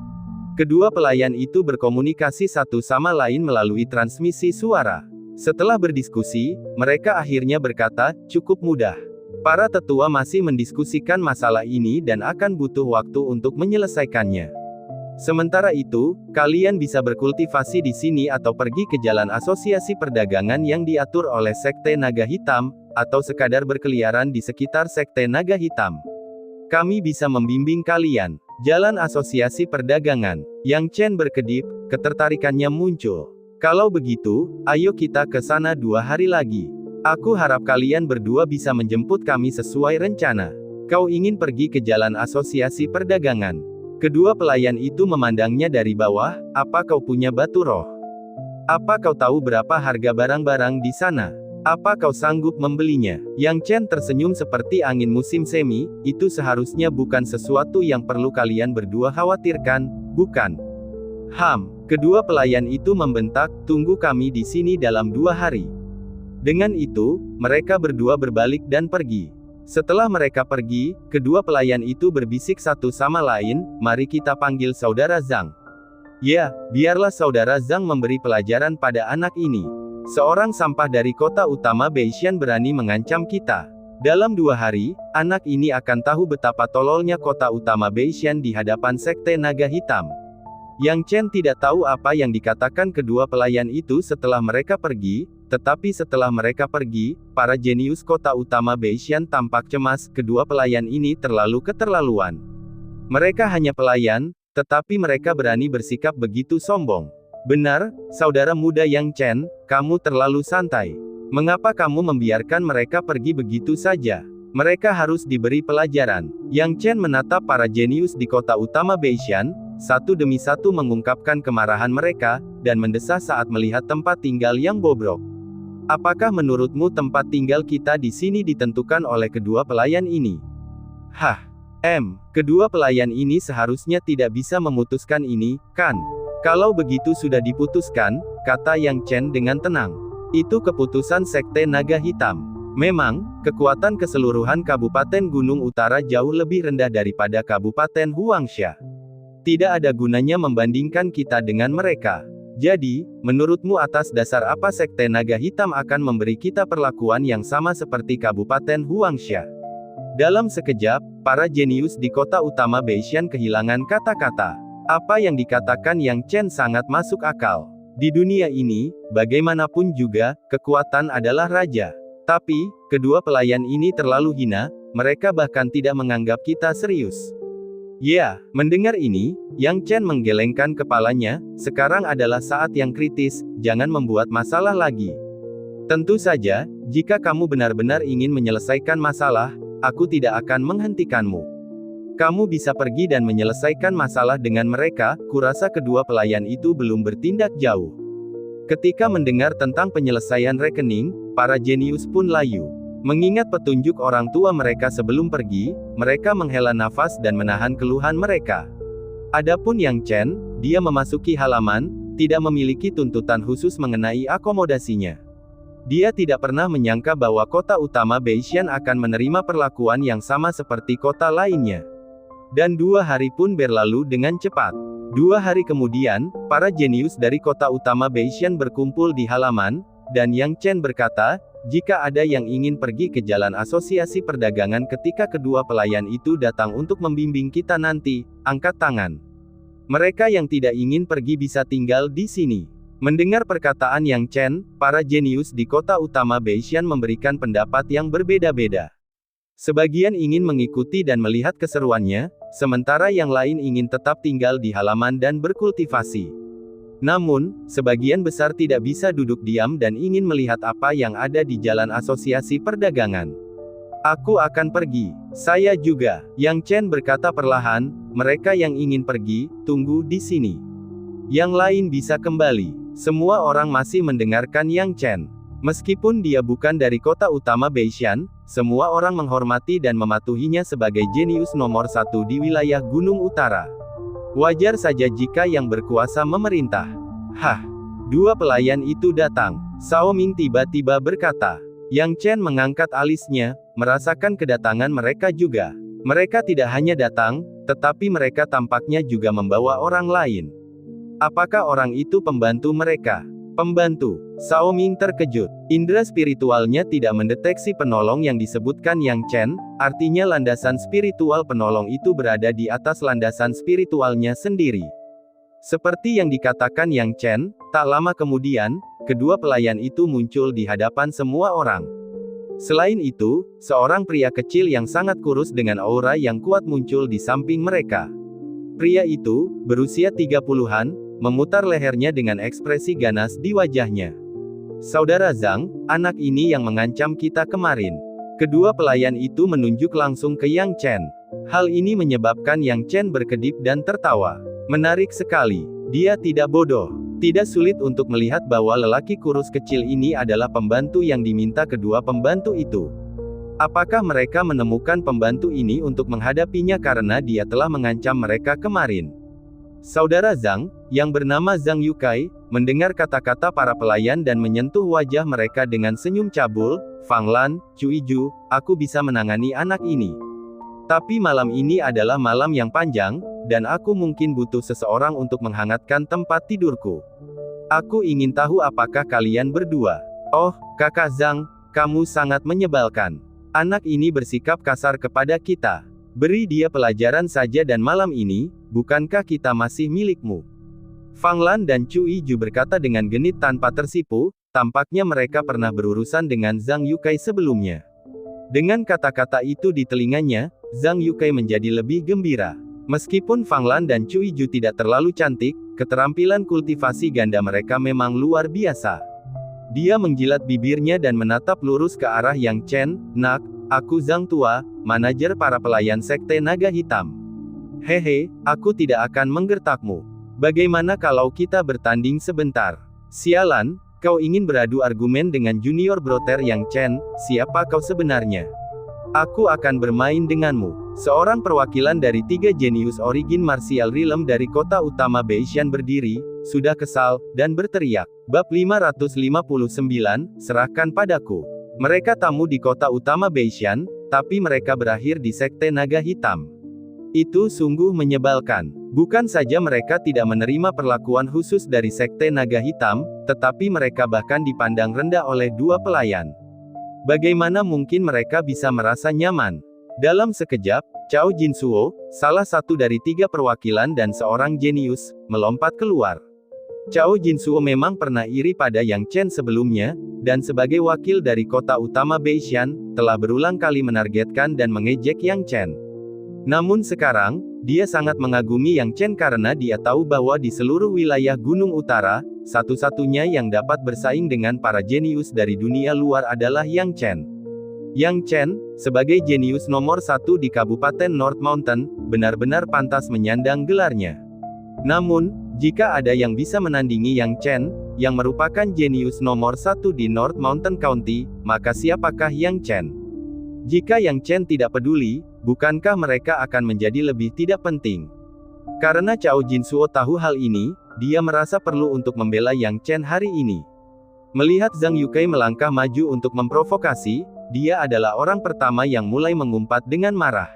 Kedua pelayan itu berkomunikasi satu sama lain melalui transmisi suara. Setelah berdiskusi, mereka akhirnya berkata, "Cukup mudah. Para tetua masih mendiskusikan masalah ini dan akan butuh waktu untuk menyelesaikannya. Sementara itu, kalian bisa berkultivasi di sini atau pergi ke jalan asosiasi perdagangan yang diatur oleh Sekte Naga Hitam, atau sekadar berkeliaran di sekitar Sekte Naga Hitam. Kami bisa membimbing kalian." Jalan asosiasi perdagangan. Yang Chen berkedip, ketertarikannya muncul. "Kalau begitu, ayo kita ke sana 2 hari lagi. Aku harap kalian berdua bisa menjemput kami sesuai rencana. Kau ingin pergi ke jalan asosiasi perdagangan?" Kedua pelayan itu memandangnya dari bawah. "Apa kau punya batu roh? Apa kau tahu berapa harga barang-barang di sana? Apa kau sanggup membelinya?" Yang Chen tersenyum seperti angin musim semi, "Itu seharusnya bukan sesuatu yang perlu kalian berdua khawatirkan, bukan?" Kedua pelayan itu membentak, "Tunggu kami di sini dalam 2 hari. Dengan itu, mereka berdua berbalik dan pergi. Setelah mereka pergi, kedua pelayan itu berbisik satu sama lain, "Mari kita panggil saudara Zhang. Ya, biarlah saudara Zhang memberi pelajaran pada anak ini. Seorang sampah dari kota utama Beishan berani mengancam kita. Dalam 2 hari, anak ini akan tahu betapa tololnya kota utama Beishan di hadapan Sekte Naga Hitam." Yang Chen tidak tahu apa yang dikatakan kedua pelayan itu setelah mereka pergi, tetapi setelah mereka pergi, para jenius kota utama Beishan tampak cemas. Kedua pelayan ini terlalu keterlaluan. Mereka hanya pelayan, tetapi mereka berani bersikap begitu sombong. Benar, saudara muda Yang Chen, kamu terlalu santai. Mengapa kamu membiarkan mereka pergi begitu saja? Mereka harus diberi pelajaran. Yang Chen menatap para jenius di kota utama Beishan, satu demi satu mengungkapkan kemarahan mereka, dan mendesah saat melihat tempat tinggal yang bobrok. Apakah menurutmu tempat tinggal kita di sini ditentukan oleh kedua pelayan ini? Kedua pelayan ini seharusnya tidak bisa memutuskan ini, kan? Kalau begitu sudah diputuskan, kata Yang Chen dengan tenang. Itu keputusan Sekte Naga Hitam. Memang, kekuatan keseluruhan Kabupaten Gunung Utara jauh lebih rendah daripada Kabupaten Huangsha. Tidak ada gunanya membandingkan kita dengan mereka. Jadi, menurutmu atas dasar apa Sekte Naga Hitam akan memberi kita perlakuan yang sama seperti Kabupaten Huangsha? Dalam sekejap, para jenius di kota utama Beishan kehilangan kata-kata. Apa yang dikatakan Yang Chen sangat masuk akal. Di dunia ini, bagaimanapun juga, kekuatan adalah raja. Tapi, kedua pelayan ini terlalu hina, mereka bahkan tidak menganggap kita serius. Ya, mendengar ini, Yang Chen menggelengkan kepalanya. Sekarang adalah saat yang kritis, jangan membuat masalah lagi. Tentu saja, jika kamu benar-benar ingin menyelesaikan masalah, aku tidak akan menghentikanmu. Kamu bisa pergi dan menyelesaikan masalah dengan mereka. Kurasa kedua pelayan itu belum bertindak jauh. Ketika mendengar tentang penyelesaian rekening, para jenius pun layu. Mengingat petunjuk orang tua mereka sebelum pergi, mereka menghela nafas dan menahan keluhan mereka. Adapun Yang Chen, dia memasuki halaman, tidak memiliki tuntutan khusus mengenai akomodasinya. Dia tidak pernah menyangka bahwa kota utama Beishan akan menerima perlakuan yang sama seperti kota lainnya. Dan 2 hari pun berlalu dengan cepat. 2 hari kemudian, para jenius dari kota utama Beishan berkumpul di halaman, dan Yang Chen berkata, jika ada yang ingin pergi ke jalan asosiasi perdagangan ketika kedua pelayan itu datang untuk membimbing kita nanti, angkat tangan. Mereka yang tidak ingin pergi bisa tinggal di sini. Mendengar perkataan Yang Chen, para jenius di kota utama Beishan memberikan pendapat yang berbeda-beda. Sebagian ingin mengikuti dan melihat keseruannya, sementara yang lain ingin tetap tinggal di halaman dan berkultivasi. Namun, sebagian besar tidak bisa duduk diam dan ingin melihat apa yang ada di jalan asosiasi perdagangan. Aku akan pergi. Saya juga. Yang Chen berkata perlahan, mereka yang ingin pergi, tunggu di sini. Yang lain bisa kembali. Semua orang masih mendengarkan Yang Chen. Meskipun dia bukan dari kota utama Beishan, semua orang menghormati dan mematuhinya sebagai jenius nomor 1 di wilayah Gunung Utara. Wajar saja jika yang berkuasa memerintah. Dua pelayan itu datang. Cao Ming tiba-tiba berkata. Yang Chen mengangkat alisnya, merasakan kedatangan mereka juga. Mereka tidak hanya datang, tetapi mereka tampaknya juga membawa orang lain. Apakah orang itu pembantu mereka? Pembantu. Cao Ming terkejut. Indera spiritualnya tidak mendeteksi penolong yang disebutkan Yang Chen, artinya landasan spiritual penolong itu berada di atas landasan spiritualnya sendiri. Seperti yang dikatakan Yang Chen, tak lama kemudian, kedua pelayan itu muncul di hadapan semua orang. Selain itu, seorang pria kecil yang sangat kurus dengan aura yang kuat muncul di samping mereka. Pria itu, berusia 30-an, memutar lehernya dengan ekspresi ganas di wajahnya. Saudara Zhang, anak ini yang mengancam kita kemarin. Kedua pelayan itu menunjuk langsung ke Yang Chen. Hal ini menyebabkan Yang Chen berkedip dan tertawa. Menarik sekali. Dia tidak bodoh. Tidak sulit untuk melihat bahwa lelaki kurus kecil ini adalah pembantu yang diminta kedua pembantu itu. Apakah mereka menemukan pembantu ini untuk menghadapinya karena dia telah mengancam mereka kemarin? Saudara Zhang, yang bernama Zhang Yukai, mendengar kata-kata para pelayan dan menyentuh wajah mereka dengan senyum cabul. Fang Lan, Cui Ju, aku bisa menangani anak ini. Tapi malam ini adalah malam yang panjang, dan aku mungkin butuh seseorang untuk menghangatkan tempat tidurku. Aku ingin tahu apakah kalian berdua. Oh, kakak Zhang, kamu sangat menyebalkan. Anak ini bersikap kasar kepada kita. Beri dia pelajaran saja dan malam ini, bukankah kita masih milikmu? Fang Lan dan Chu Yiju berkata dengan genit tanpa tersipu, tampaknya mereka pernah berurusan dengan Zhang Yukai sebelumnya. Dengan kata-kata itu di telinganya, Zhang Yukai menjadi lebih gembira. Meskipun Fang Lan dan Chu Yiju tidak terlalu cantik, keterampilan kultivasi ganda mereka memang luar biasa. Dia menjilat bibirnya dan menatap lurus ke arah Yang Chen. Nak, aku Zhang Tua, manajer para pelayan Sekte Naga Hitam. Hehe, aku tidak akan menggertakmu. Bagaimana kalau kita bertanding sebentar? Sialan, kau ingin beradu argumen dengan junior broter Yang Chen, siapa kau sebenarnya? Aku akan bermain denganmu. Seorang perwakilan dari 3 jenius origin martial realm dari kota utama Beishan berdiri, sudah kesal, dan berteriak. Bab 559, serahkan padaku. Mereka tamu di kota utama Beishan, tapi mereka berakhir di Sekte Naga Hitam. Itu sungguh menyebalkan. Bukan saja mereka tidak menerima perlakuan khusus dari Sekte Naga Hitam, tetapi mereka bahkan dipandang rendah oleh 2 pelayan. Bagaimana mungkin mereka bisa merasa nyaman? Dalam sekejap, Cao Jinsuo, salah satu dari 3 perwakilan dan seorang jenius, melompat keluar. Cao Jinsuo memang pernah iri pada Yang Chen sebelumnya, dan sebagai wakil dari kota utama Beishan, telah berulang kali menargetkan dan mengejek Yang Chen. Namun sekarang, dia sangat mengagumi Yang Chen karena dia tahu bahwa di seluruh wilayah Gunung Utara, satu-satunya yang dapat bersaing dengan para jenius dari dunia luar adalah Yang Chen. Yang Chen, sebagai jenius nomor 1 di Kabupaten North Mountain, benar-benar pantas menyandang gelarnya. Namun, jika ada yang bisa menandingi Yang Chen, yang merupakan jenius nomor 1 di North Mountain County, maka siapakah Yang Chen? Jika Yang Chen tidak peduli, bukankah mereka akan menjadi lebih tidak penting? Karena Cao Jinsuo tahu hal ini, dia merasa perlu untuk membela Yang Chen hari ini. Melihat Zhang Yukai melangkah maju untuk memprovokasi, dia adalah orang pertama yang mulai mengumpat dengan marah.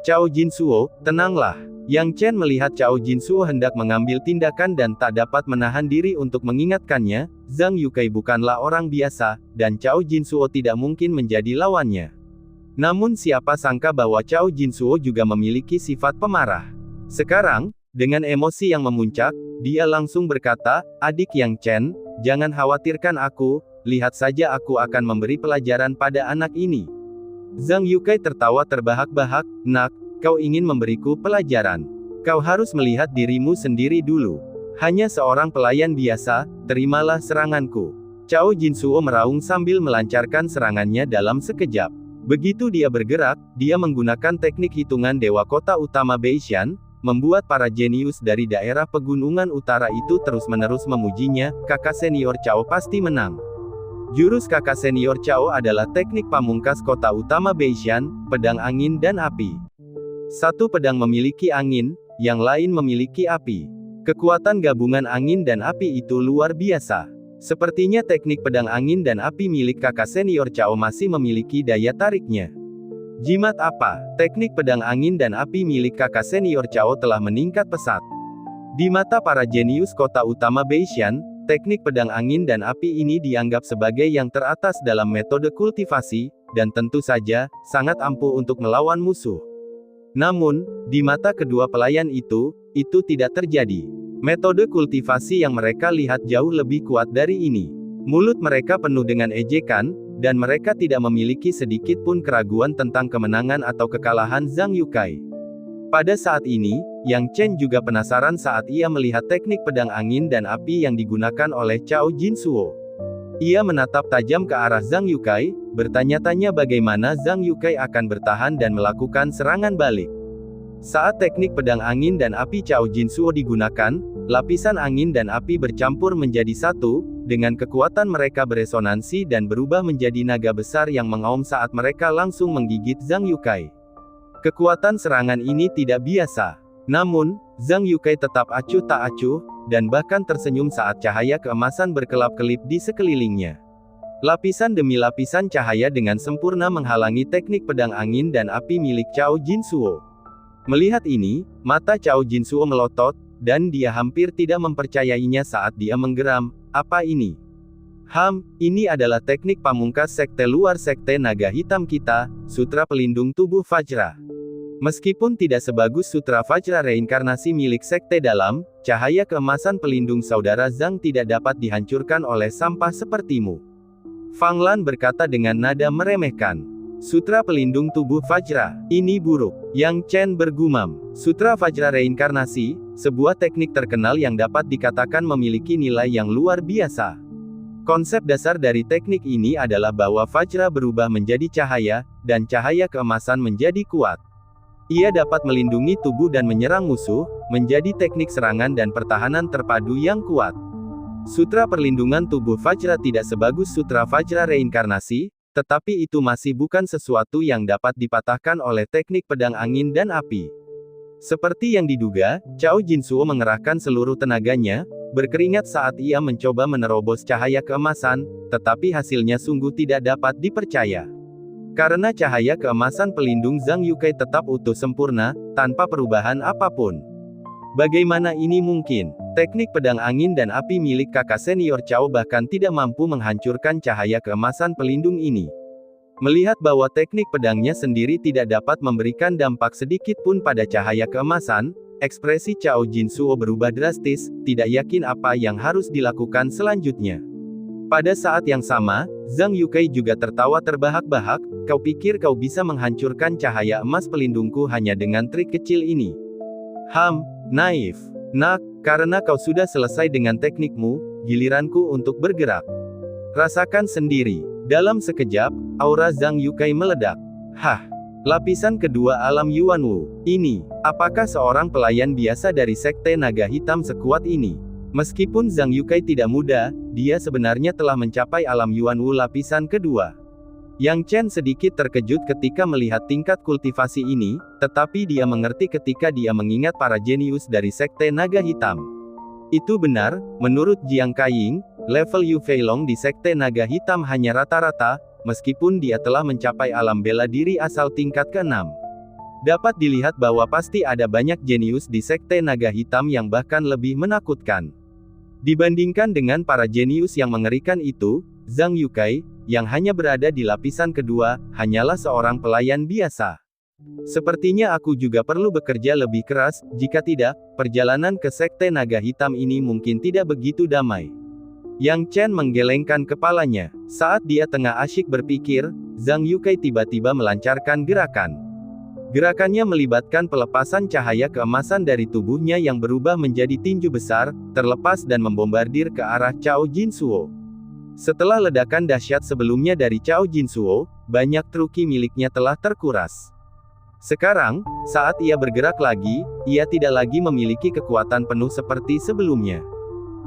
Cao Jinsuo, tenanglah. Yang Chen melihat Cao Jinsuo hendak mengambil tindakan dan tak dapat menahan diri untuk mengingatkannya, Zhang Yukai bukanlah orang biasa, dan Cao Jinsuo tidak mungkin menjadi lawannya. Namun siapa sangka bahwa Cao Jinsuo juga memiliki sifat pemarah. Sekarang, dengan emosi yang memuncak, dia langsung berkata, "Adik Yang Chen, jangan khawatirkan aku, lihat saja aku akan memberi pelajaran pada anak ini." Zhang Yukai tertawa terbahak-bahak, "Nak, kau ingin memberiku pelajaran? Kau harus melihat dirimu sendiri dulu. Hanya seorang pelayan biasa, terimalah seranganku." Cao Jinsuo meraung sambil melancarkan serangannya dalam sekejap. Begitu dia bergerak, dia menggunakan teknik hitungan Dewa Kota Utama Beishan, membuat para jenius dari daerah pegunungan utara itu terus-menerus memujinya. Kakak senior Cao pasti menang. Jurus kakak senior Cao adalah teknik pamungkas kota utama Beishan, pedang angin dan api. Satu pedang memiliki angin, yang lain memiliki api. Kekuatan gabungan angin dan api itu luar biasa. Sepertinya teknik pedang angin dan api milik kakak senior Cao masih memiliki daya tariknya. Jimat apa? Teknik pedang angin dan api milik kakak senior Cao telah meningkat pesat. Di mata para jenius kota utama Beishan, teknik pedang angin dan api ini dianggap sebagai yang teratas dalam metode kultivasi, dan tentu saja, sangat ampuh untuk melawan musuh. Namun, di mata kedua pelayan itu tidak terjadi. Metode kultivasi yang mereka lihat jauh lebih kuat dari ini. Mulut mereka penuh dengan ejekan, dan mereka tidak memiliki sedikit pun keraguan tentang kemenangan atau kekalahan Zhang Yukai. Pada saat ini, Yang Chen juga penasaran saat ia melihat teknik pedang angin dan api yang digunakan oleh Cao Jinsuo. Ia menatap tajam ke arah Zhang Yukai, bertanya-tanya bagaimana Zhang Yukai akan bertahan dan melakukan serangan balik. Saat teknik pedang angin dan api Cao Jinsuo digunakan, lapisan angin dan api bercampur menjadi satu, dengan kekuatan mereka beresonansi dan berubah menjadi naga besar yang mengaum saat mereka langsung menggigit Zhang Yukai. Kekuatan serangan ini tidak biasa. Namun, Zhang Yukai tetap acuh tak acuh, dan bahkan tersenyum saat cahaya keemasan berkelap-kelip di sekelilingnya. Lapisan demi lapisan cahaya dengan sempurna menghalangi teknik pedang angin dan api milik Cao Jinsuo. Melihat ini, mata Cao Jinsuo melotot, dan dia hampir tidak mempercayainya saat dia menggeram, "Apa ini? Ini adalah teknik pamungkas sekte luar sekte naga hitam kita, sutra pelindung tubuh Vajra." Meskipun tidak sebagus Sutra Vajra reinkarnasi milik Sekte Dalam, cahaya keemasan pelindung saudara Zhang tidak dapat dihancurkan oleh sampah sepertimu. Fang Lan berkata dengan nada meremehkan. Sutra pelindung tubuh Vajra, ini buruk. Yang Chen bergumam. Sutra Vajra reinkarnasi, sebuah teknik terkenal yang dapat dikatakan memiliki nilai yang luar biasa. Konsep dasar dari teknik ini adalah bahwa Vajra berubah menjadi cahaya, dan cahaya keemasan menjadi kuat. Ia dapat melindungi tubuh dan menyerang musuh, menjadi teknik serangan dan pertahanan terpadu yang kuat. Sutra perlindungan tubuh Vajra tidak sebagus Sutra Vajra reinkarnasi, tetapi itu masih bukan sesuatu yang dapat dipatahkan oleh teknik pedang angin dan api. Seperti yang diduga, Cao Jinsuo mengerahkan seluruh tenaganya, berkeringat saat ia mencoba menerobos cahaya keemasan, tetapi hasilnya sungguh tidak dapat dipercaya. Karena cahaya keemasan pelindung Zhang Yukai tetap utuh sempurna, tanpa perubahan apapun. Bagaimana ini mungkin? Teknik pedang angin dan api milik kakak senior Cao bahkan tidak mampu menghancurkan cahaya keemasan pelindung ini. Melihat bahwa teknik pedangnya sendiri tidak dapat memberikan dampak sedikit pun pada cahaya keemasan, ekspresi Cao Jinsuo berubah drastis, tidak yakin apa yang harus dilakukan selanjutnya. Pada saat yang sama, Zhang Yukai juga tertawa terbahak-bahak, kau pikir kau bisa menghancurkan cahaya emas pelindungku hanya dengan trik kecil ini? Naif. Nak, karena kau sudah selesai dengan teknikmu, giliranku untuk bergerak. Rasakan sendiri. Dalam sekejap, aura Zhang Yukai meledak. Lapisan kedua alam Yuanwu. Ini, apakah seorang pelayan biasa dari Sekte Naga Hitam sekuat ini? Meskipun Zhang Yukai tidak muda, dia sebenarnya telah mencapai alam Yuanwu lapisan kedua. Yang Chen sedikit terkejut ketika melihat tingkat kultivasi ini, tetapi dia mengerti ketika dia mengingat para jenius dari Sekte Naga Hitam. Itu benar, menurut Jiang Kaiying, level Yu Feilong di Sekte Naga Hitam hanya rata-rata, meskipun dia telah mencapai alam bela diri asal tingkat ke-6. Dapat dilihat bahwa pasti ada banyak jenius di Sekte Naga Hitam yang bahkan lebih menakutkan. Dibandingkan dengan para jenius yang mengerikan itu, Zhang Yukai, yang hanya berada di lapisan kedua, hanyalah seorang pelayan biasa. Sepertinya aku juga perlu bekerja lebih keras, jika tidak, perjalanan ke Sekte Naga Hitam ini mungkin tidak begitu damai. Yang Chen menggelengkan kepalanya. Saat dia tengah asyik berpikir, Zhang Yukai tiba-tiba melancarkan gerakan. Gerakannya melibatkan pelepasan cahaya keemasan dari tubuhnya yang berubah menjadi tinju besar, terlepas dan membombardir ke arah Cao Jinsuo. Setelah ledakan dahsyat sebelumnya dari Cao Jinsuo, banyak truki miliknya telah terkuras. Sekarang, saat ia bergerak lagi, ia tidak lagi memiliki kekuatan penuh seperti sebelumnya.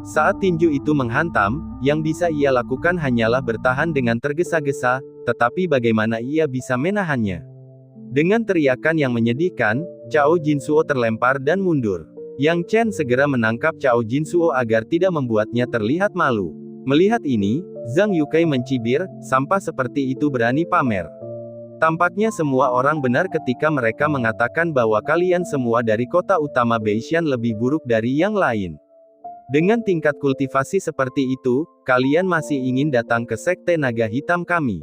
Saat tinju itu menghantam, yang bisa ia lakukan hanyalah bertahan dengan tergesa-gesa, tetapi bagaimana ia bisa menahannya? Dengan teriakan yang menyedihkan, Cao Jinsuo terlempar dan mundur. Yang Chen segera menangkap Cao Jinsuo agar tidak membuatnya terlihat malu. Melihat ini, Zhang Yukai mencibir, sampah seperti itu berani pamer. Tampaknya semua orang benar ketika mereka mengatakan bahwa kalian semua dari kota utama Beishan lebih buruk dari yang lain. Dengan tingkat kultivasi seperti itu, kalian masih ingin datang ke Sekte Naga Hitam kami.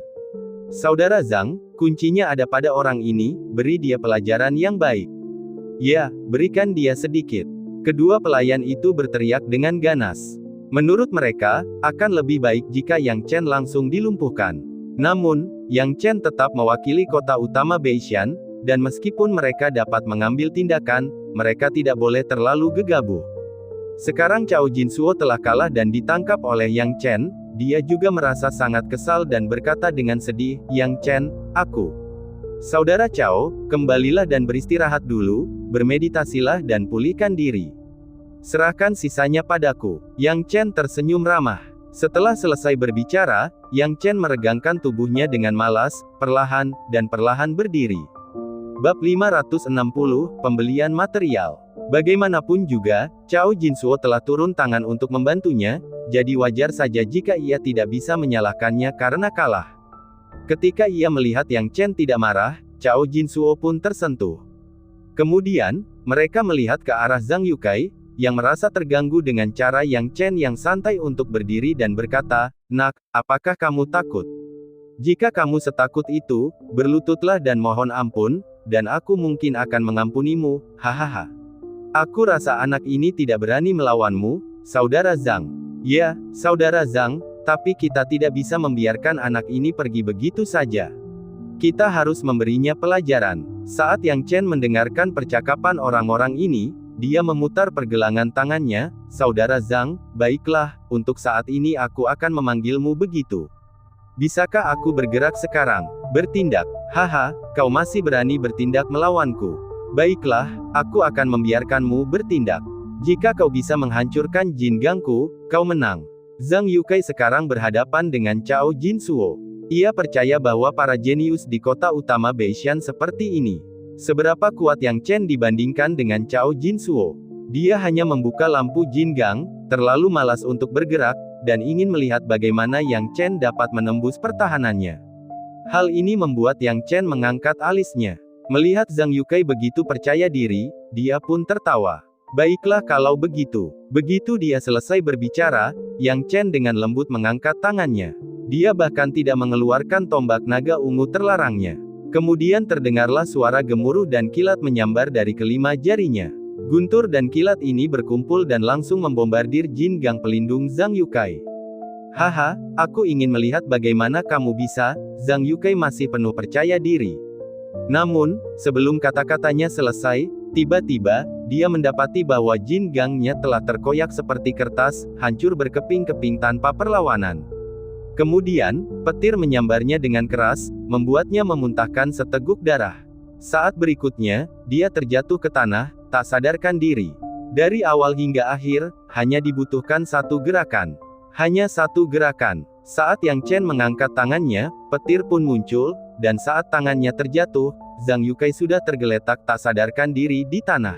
Saudara Zhang, kuncinya ada pada orang ini, beri dia pelajaran yang baik. Ya, berikan dia sedikit. Kedua pelayan itu berteriak dengan ganas. Menurut mereka, akan lebih baik jika Yang Chen langsung dilumpuhkan. Namun, Yang Chen tetap mewakili kota utama Beishan, dan meskipun mereka dapat mengambil tindakan, mereka tidak boleh terlalu gegabah. Sekarang Cao Jinsuo telah kalah dan ditangkap oleh Yang Chen, dia juga merasa sangat kesal dan berkata dengan sedih, Yang Chen, aku. Saudara Cao, kembalilah dan beristirahat dulu, bermeditasilah dan pulihkan diri. Serahkan sisanya padaku. Yang Chen tersenyum ramah. Setelah selesai berbicara, Yang Chen meregangkan tubuhnya dengan malas, perlahan, dan perlahan berdiri. Bab 560, Pembelian Material. Bagaimanapun juga, Cao Jinsuo telah turun tangan untuk membantunya, jadi wajar saja jika ia tidak bisa menyalahkannya karena kalah. Ketika ia melihat Yang Chen tidak marah, Cao Jinsuo pun tersentuh. Kemudian, mereka melihat ke arah Zhang Yukai, yang merasa terganggu dengan cara Yang Chen yang santai untuk berdiri dan berkata, Nak, apakah kamu takut? Jika kamu setakut itu, berlututlah dan mohon ampun, dan aku mungkin akan mengampunimu, hahaha. Aku rasa anak ini tidak berani melawanmu, Saudara Zhang. Ya, Saudara Zhang, tapi kita tidak bisa membiarkan anak ini pergi begitu saja. Kita harus memberinya pelajaran. Saat Yang Chen mendengarkan percakapan orang-orang ini, dia memutar pergelangan tangannya, Saudara Zhang, baiklah, untuk saat ini aku akan memanggilmu begitu. Bisakah aku bergerak sekarang? Bertindak? Haha, kau masih berani bertindak melawanku. Baiklah, aku akan membiarkanmu bertindak. Jika kau bisa menghancurkan Jin Gangku, kau menang. Zhang Yukai sekarang berhadapan dengan Cao Jinsuo. Ia percaya bahwa para jenius di kota utama Beishan seperti ini. Seberapa kuat Yang Chen dibandingkan dengan Cao Jinsuo? Dia hanya membuka lampu Jingang, terlalu malas untuk bergerak, dan ingin melihat bagaimana Yang Chen dapat menembus pertahanannya. Hal ini membuat Yang Chen mengangkat alisnya. Melihat Zhang Yukai begitu percaya diri, dia pun tertawa. Baiklah kalau begitu. Begitu dia selesai berbicara, Yang Chen dengan lembut mengangkat tangannya. Dia bahkan tidak mengeluarkan tombak naga ungu terlarangnya. Kemudian terdengarlah suara gemuruh dan kilat menyambar dari kelima jarinya. Guntur dan kilat ini berkumpul dan langsung membombardir Jingang pelindung Zhang Yukai. Haha, aku ingin melihat bagaimana kamu bisa, Zhang Yukai masih penuh percaya diri. Namun, sebelum kata-katanya selesai, tiba-tiba, dia mendapati bahwa Jingangnya telah terkoyak seperti kertas, hancur berkeping-keping tanpa perlawanan. Kemudian, petir menyambarnya dengan keras, membuatnya memuntahkan seteguk darah. Saat berikutnya, dia terjatuh ke tanah, tak sadarkan diri. Dari awal hingga akhir, hanya dibutuhkan satu gerakan. Hanya satu gerakan. Saat Yang Chen mengangkat tangannya, petir pun muncul, dan saat tangannya terjatuh, Zhang Yukai sudah tergeletak tak sadarkan diri di tanah.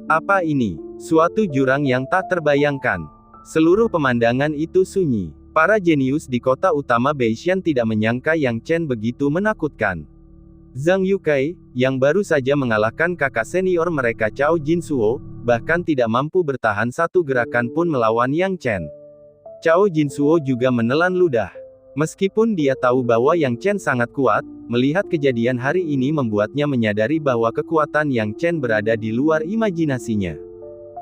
Apa ini? Suatu jurang yang tak terbayangkan. Seluruh pemandangan itu sunyi. Para jenius di kota utama Beishan tidak menyangka Yang Chen begitu menakutkan. Zhang Yukai, yang baru saja mengalahkan kakak senior mereka Cao Jinsuo, bahkan tidak mampu bertahan satu gerakan pun melawan Yang Chen. Cao Jinsuo juga menelan ludah. Meskipun dia tahu bahwa Yang Chen sangat kuat, melihat kejadian hari ini membuatnya menyadari bahwa kekuatan Yang Chen berada di luar imajinasinya.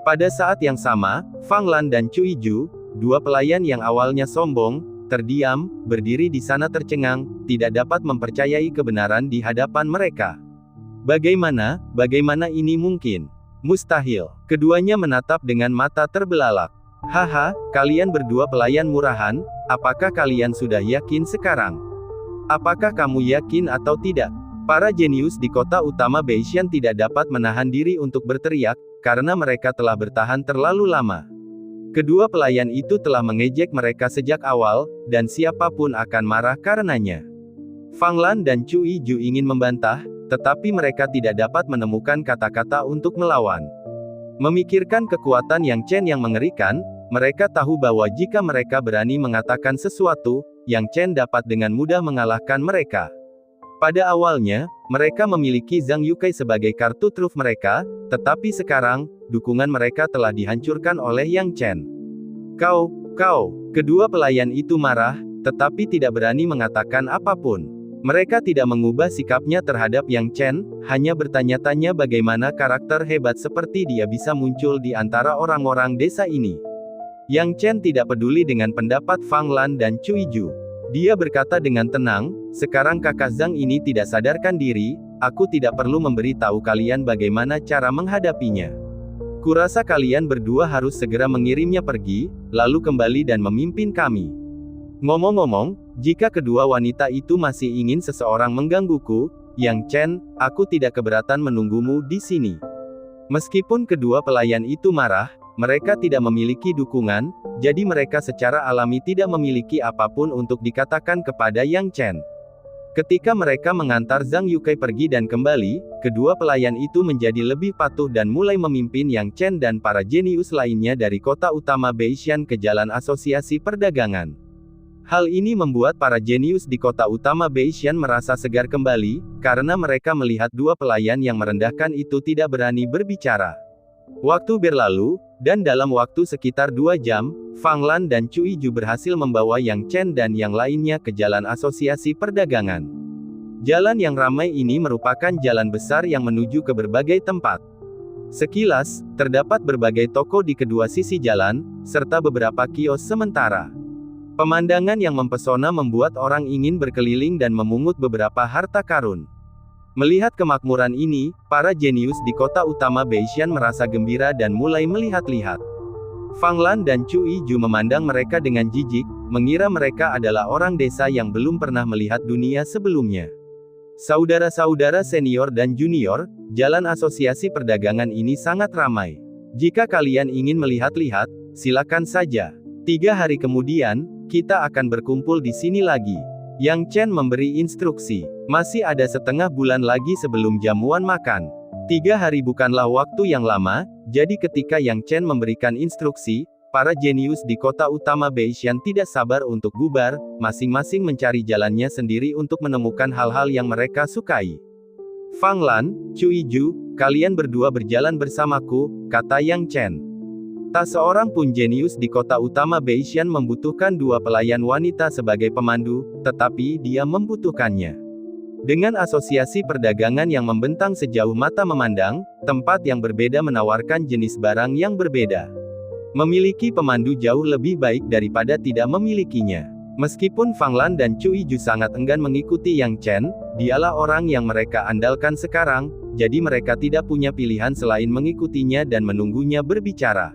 Pada saat yang sama, Fang Lan dan Cui Ju, dua pelayan yang awalnya sombong, terdiam, berdiri di sana tercengang, tidak dapat mempercayai kebenaran di hadapan mereka. Bagaimana ini mungkin? Mustahil. Keduanya menatap dengan mata terbelalak. Haha, kalian berdua pelayan murahan, apakah kalian sudah yakin sekarang? Apakah kamu yakin atau tidak? Para jenius di kota utama Beishan tidak dapat menahan diri untuk berteriak, karena mereka telah bertahan terlalu lama. Kedua pelayan itu telah mengejek mereka sejak awal, dan siapapun akan marah karenanya. Fang Lan dan Cui Ju ingin membantah, tetapi mereka tidak dapat menemukan kata-kata untuk melawan. Memikirkan kekuatan Yang Chen yang mengerikan, mereka tahu bahwa jika mereka berani mengatakan sesuatu, Yang Chen dapat dengan mudah mengalahkan mereka. Pada awalnya, mereka memiliki Zhang Yukai sebagai kartu truf mereka, tetapi sekarang, dukungan mereka telah dihancurkan oleh Yang Chen. Kau, kedua pelayan itu marah, tetapi tidak berani mengatakan apapun. Mereka tidak mengubah sikapnya terhadap Yang Chen, hanya bertanya-tanya bagaimana karakter hebat seperti dia bisa muncul di antara orang-orang desa ini. Yang Chen tidak peduli dengan pendapat Fang Lan dan Cui Ju. Dia berkata dengan tenang, sekarang kakak Zhang ini tidak sadarkan diri, aku tidak perlu memberitahu kalian bagaimana cara menghadapinya. Kurasa kalian berdua harus segera mengirimnya pergi, lalu kembali dan memimpin kami. Ngomong-ngomong, jika kedua wanita itu masih ingin seseorang menggangguku, Yang Chen, aku tidak keberatan menunggumu di sini. Meskipun kedua pelayan itu marah, mereka tidak memiliki dukungan, jadi mereka secara alami tidak memiliki apapun untuk dikatakan kepada Yang Chen. Ketika mereka mengantar Zhang Yukai pergi dan kembali, kedua pelayan itu menjadi lebih patuh dan mulai memimpin Yang Chen dan para jenius lainnya dari kota utama Beishan ke jalan asosiasi perdagangan. Hal ini membuat para jenius di kota utama Beishan merasa segar kembali, karena mereka melihat dua pelayan yang merendahkan itu tidak berani berbicara. Waktu berlalu, dan dalam waktu sekitar 2 jam, Fang Lan dan Cui Ju berhasil membawa Yang Chen dan yang lainnya ke jalan asosiasi perdagangan. Jalan yang ramai ini merupakan jalan besar yang menuju ke berbagai tempat. Sekilas, terdapat berbagai toko di kedua sisi jalan, serta beberapa kios sementara. Pemandangan yang mempesona membuat orang ingin berkeliling dan memungut beberapa harta karun. Melihat kemakmuran ini, para jenius di kota utama Beishan merasa gembira dan mulai melihat-lihat. Fang Lan dan Chu Yiju memandang mereka dengan jijik, mengira mereka adalah orang desa yang belum pernah melihat dunia sebelumnya. Saudara-saudara senior dan junior, jalan asosiasi perdagangan ini sangat ramai. Jika kalian ingin melihat-lihat, silakan saja. 3 hari kemudian, kita akan berkumpul di sini lagi. Yang Chen memberi instruksi. Masih ada setengah bulan lagi sebelum jamuan makan. 3 hari bukanlah waktu yang lama, jadi ketika Yang Chen memberikan instruksi, para jenius di kota utama Beishan tidak sabar untuk bubar, masing-masing mencari jalannya sendiri untuk menemukan hal-hal yang mereka sukai. Fang Lan, Chu Yiju, kalian berdua berjalan bersamaku, kata Yang Chen. Tak seorang pun jenius di kota utama Beishan membutuhkan 2 pelayan wanita sebagai pemandu, tetapi dia membutuhkannya. Dengan asosiasi perdagangan yang membentang sejauh mata memandang, tempat yang berbeda menawarkan jenis barang yang berbeda. Memiliki pemandu jauh lebih baik daripada tidak memilikinya. Meskipun Fang Lan dan Chu Yiju sangat enggan mengikuti Yang Chen, dialah orang yang mereka andalkan sekarang, jadi mereka tidak punya pilihan selain mengikutinya dan menunggunya berbicara.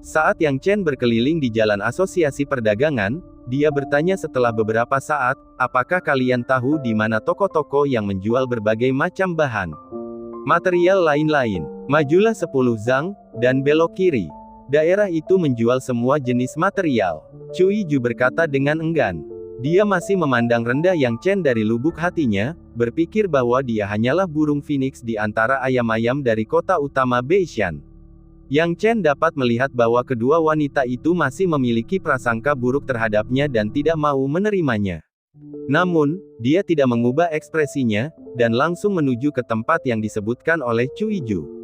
Saat Yang Chen berkeliling di jalan asosiasi perdagangan, dia bertanya setelah beberapa saat, apakah kalian tahu di mana toko-toko yang menjual berbagai macam bahan material lain-lain? Majulah 10 zang, dan belok kiri. Daerah itu menjual semua jenis material. Chu Yiju berkata dengan enggan. Dia masih memandang rendah Yang Chen dari lubuk hatinya, berpikir bahwa dia hanyalah burung phoenix di antara ayam-ayam dari kota utama Beishan. Yang Chen dapat melihat bahwa kedua wanita itu masih memiliki prasangka buruk terhadapnya dan tidak mau menerimanya. Namun, dia tidak mengubah ekspresinya, dan langsung menuju ke tempat yang disebutkan oleh Chu Yiju.